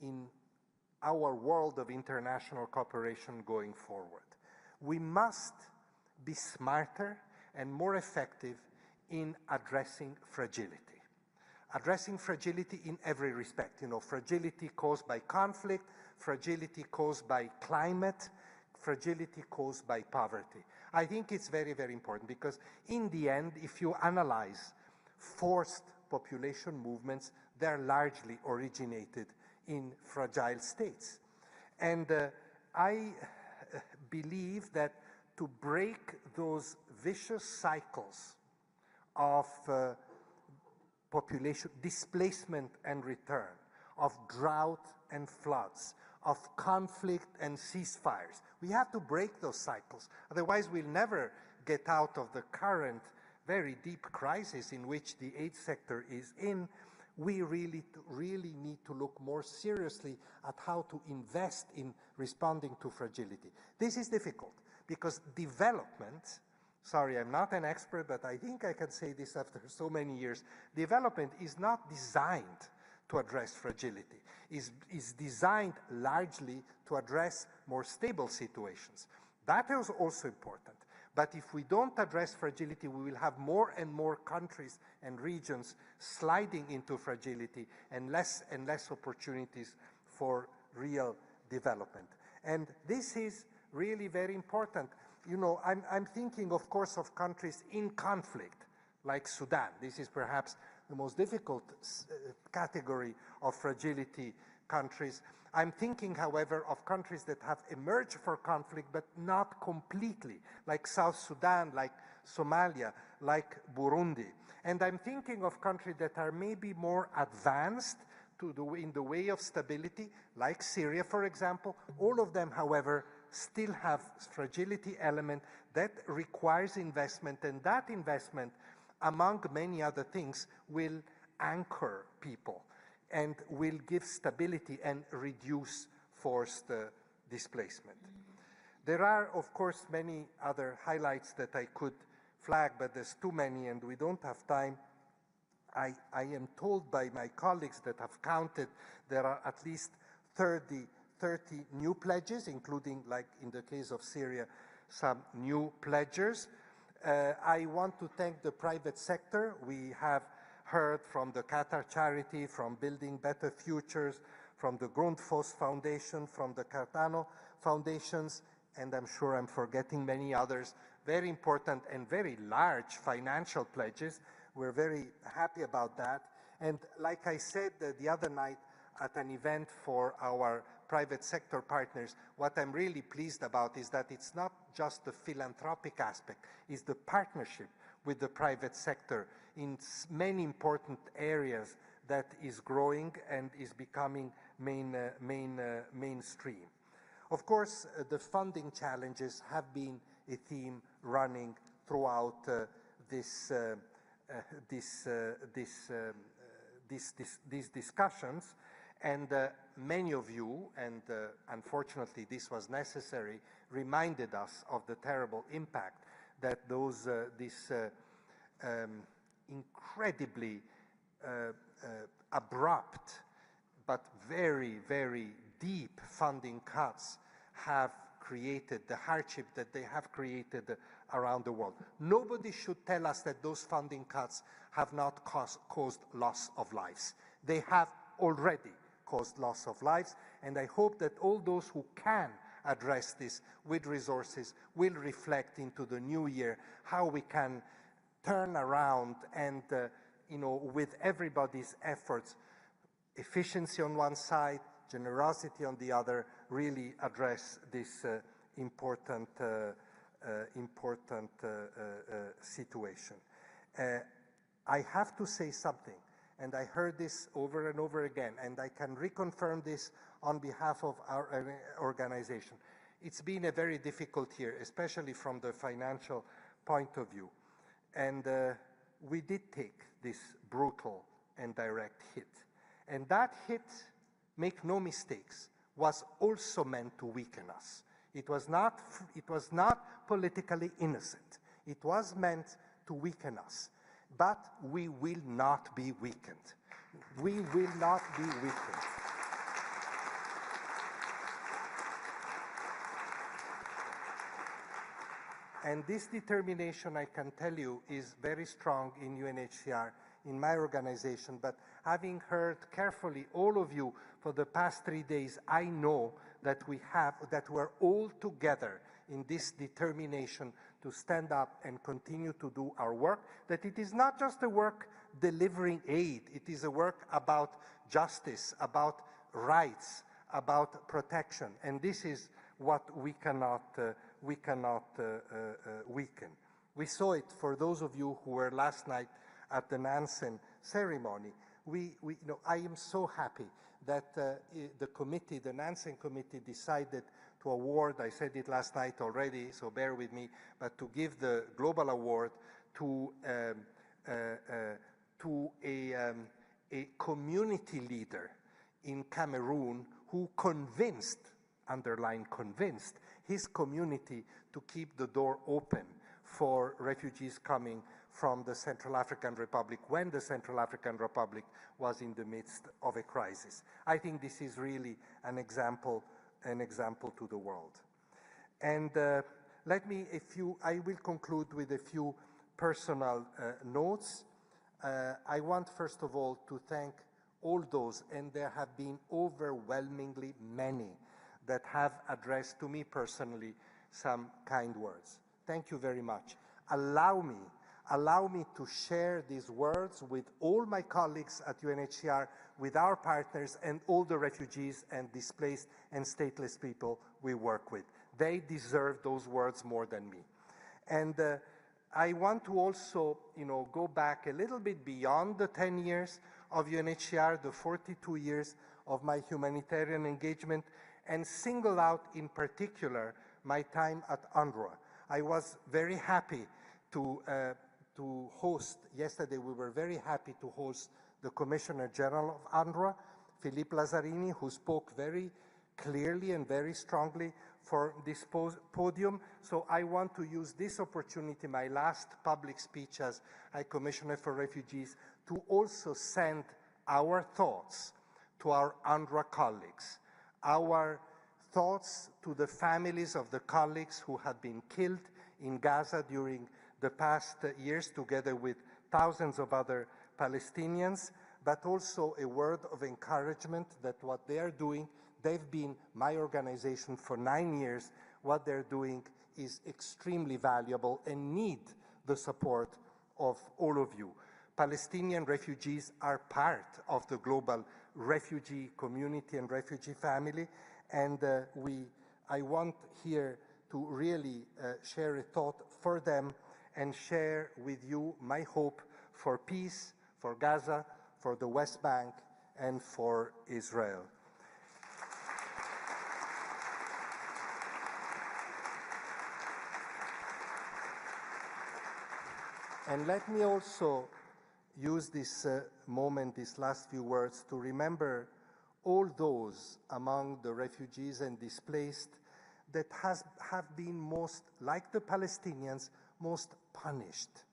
in our world of international cooperation going forward. We must be smarter and more effective in addressing fragility. Addressing fragility in every respect, you know, fragility caused by conflict, fragility caused by climate, fragility caused by poverty. I think it's very, very important, because in the end, if you analyze forced population movements, they're largely originated in fragile states. And I believe that to break those vicious cycles of population displacement and return, of drought and floods, of conflict and ceasefires, we have to break those cycles. Otherwise, we'll never get out of the current very deep crisis in which the aid sector is in. We really need to look more seriously at how to invest in responding to fragility. This is difficult because development, sorry, I'm not an expert, but I think I can say this after so many years, development is not designed to address fragility. Is designed largely to address more stable situations. That is also important. But if we don't address fragility, we will have more and more countries and regions sliding into fragility and less opportunities for real development. And this is really very important. You know, I'm thinking, of course, of countries in conflict, like Sudan. This is perhaps the most difficult category of fragility countries. I'm thinking, however, of countries that have emerged from conflict, but not completely, like South Sudan, like Somalia, like Burundi. And I'm thinking of countries that are maybe more advanced in the way of stability, like Syria, for example. All of them, however, still have fragility element that requires investment, and that investment, among many other things, will anchor people and will give stability and reduce forced displacement. There are, of course, many other highlights that I could flag, but there's too many and we don't have time. I am told by my colleagues that have counted, there are at least 30 new pledges, including, like in the case of Syria, some new pledgers. I want to thank the private sector. We have heard from the Qatar Charity, from Building Better Futures, from the Grundfos Foundation, from the Cartano Foundations, and I'm sure I'm forgetting many others, very important and very large financial pledges. We're very happy about that. And like I said the other night at an event for our private sector partners, what I'm really pleased about is that it's not just the philanthropic aspect, it's the partnership with the private sector in many important areas that is growing and is becoming mainstream. Of course, the funding challenges have been a theme running throughout these discussions. And many of you, and unfortunately this was necessary, reminded us of the terrible impact that this incredibly abrupt but very, very deep funding cuts have created, the hardship that they have created around the world. Nobody should tell us that those funding cuts have not caused loss of lives. They have already caused loss of lives, and I hope that all those who can address this with resources will reflect into the new year how we can turn around and, with everybody's efforts, efficiency on one side, generosity on the other, really address this important situation. I have to say something, and I heard this over and over again, and I can reconfirm this on behalf of our organization. It's been a very difficult year, especially from the financial point of view. And we did take this brutal and direct hit. And that hit, make no mistakes, was also meant to weaken us. It was not politically innocent. It was meant to weaken us. But we will not be weakened. We will not be weakened. And this determination, I can tell you, is very strong in UNHCR, in my organization. But having heard carefully all of you for the past 3 days, I know that we're all together in this determination to stand up and continue to do our work, that it is not just a work delivering aid, it is a work about justice, about rights, about protection. And this is what we cannot weaken. We saw it for those of you who were last night at the Nansen ceremony. I am so happy that the Nansen committee decided to award, I said it last night already, so bear with me, but to give the global award to a community leader in Cameroon who convinced, underline convinced, his community to keep the door open for refugees coming from the Central African Republic when the Central African Republic was in the midst of a crisis. I think this is really an example to the world. And I will conclude with a few personal notes. I want, first of all, to thank all those, and there have been overwhelmingly many, that have addressed to me personally some kind words. Thank you very much. Allow me to share these words with all my colleagues at UNHCR, with our partners, and all the refugees and displaced and stateless people we work with. They deserve those words more than me. And I want to also, go back a little bit beyond the 10 years of UNHCR, the 42 years of my humanitarian engagement, and single out in particular my time at UNRWA. I was very happy to host, yesterday we were very happy to host the Commissioner General of UNRWA, Philippe Lazzarini, who spoke very clearly and very strongly for this podium. So I want to use this opportunity, my last public speech as High Commissioner for Refugees, to also send our thoughts to our UNRWA colleagues, our thoughts to the families of the colleagues who have been killed in Gaza during the past years, together with thousands of other Palestinians, but also a word of encouragement that what they are doing, they've been my organization for 9 years, what they're doing is extremely valuable and need the support of all of you. Palestinian refugees are part of the global refugee community and refugee family, and I want here to really share a thought for them and share with you my hope for peace, for Gaza, for the West Bank, and for Israel. And let me also use this moment, these last few words, to remember all those among the refugees and displaced that have been most, like the Palestinians, most punished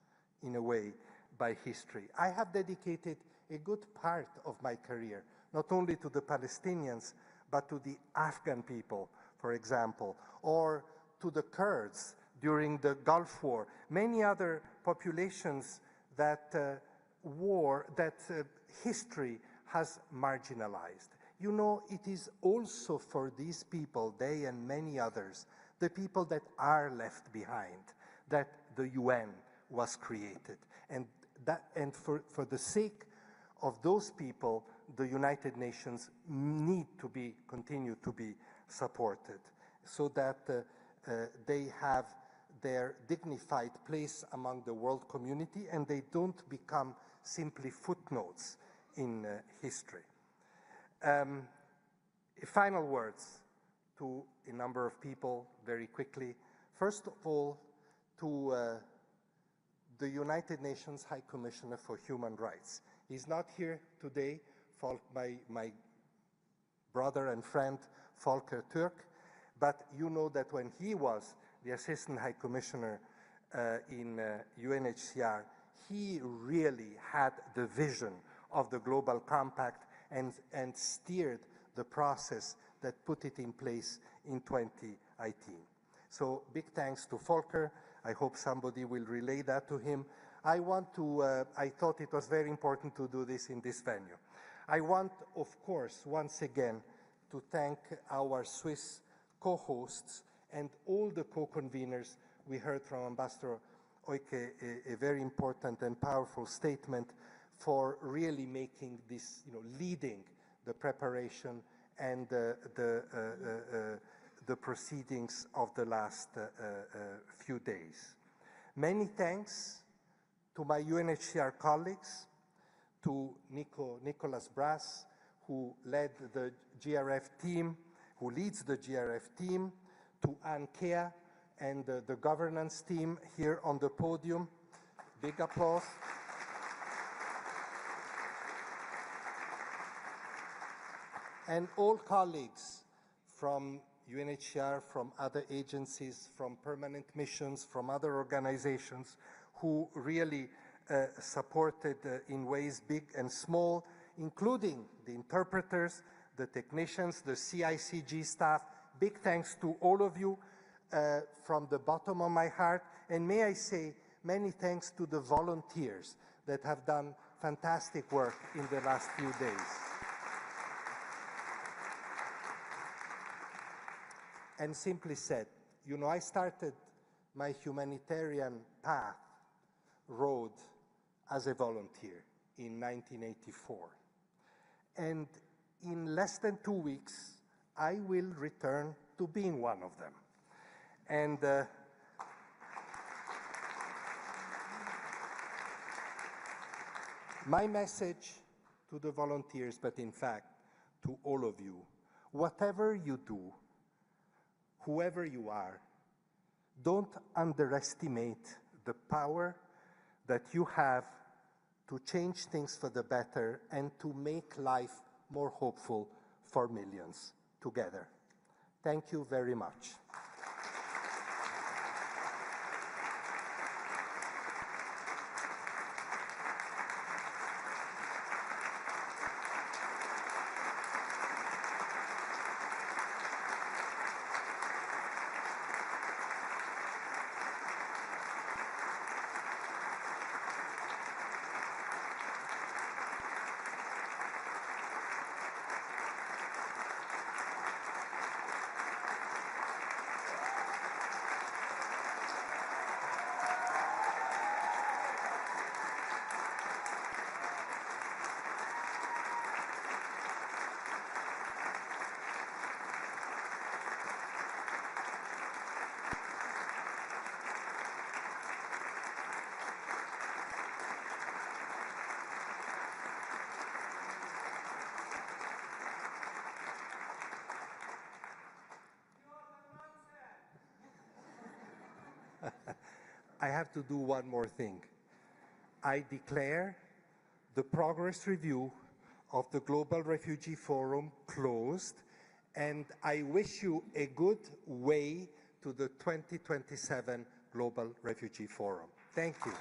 in a way by history. I have dedicated a good part of my career, not only to the Palestinians, but to the Afghan people, for example, or to the Kurds during the Gulf War, many other populations that history has marginalized. You know, it is also for these people, they and many others, the people that are left behind, that the UN was created. And for the sake of those people, the United Nations need to continue to be supported so that they have their dignified place among the world community and they don't become simply footnotes in history. Final words to a number of people very quickly. First of all, to the United Nations High Commissioner for Human Rights. He's not here today, my brother and friend Volker Türk, but you know that when he was the Assistant High Commissioner in UNHCR, he really had the vision of the Global Compact and steered the process that put it in place in 2018. So big thanks to Volker. I hope somebody will relay that to him. I thought it was very important to do this in this venue. I want, of course, once again, to thank our Swiss co-hosts and all the co-conveners. We heard from Ambassador Oike a very important and powerful statement for really making this, leading the preparation and the proceedings of the last few days. Many thanks to my UNHCR colleagues, to Nicolas Brass, who led the GRF team, who leads the GRF team, to Anne Kea and the governance team here on the podium. Big applause. And all colleagues from UNHCR, from other agencies, from permanent missions, from other organizations who really supported in ways big and small, including the interpreters, the technicians, the CICG staff. Big thanks to all of you from the bottom of my heart. And may I say many thanks to the volunteers that have done fantastic work in the last few days. And simply said, I started my humanitarian road as a volunteer in 1984. And in less than 2 weeks, I will return to being one of them. And my message to the volunteers, but in fact to all of you, whatever you do, whoever you are, don't underestimate the power that you have to change things for the better and to make life more hopeful for millions together. Thank you very much. I have to do one more thing. I declare the progress review of the Global Refugee Forum closed, and I wish you a good way to the 2027 Global Refugee Forum. Thank you.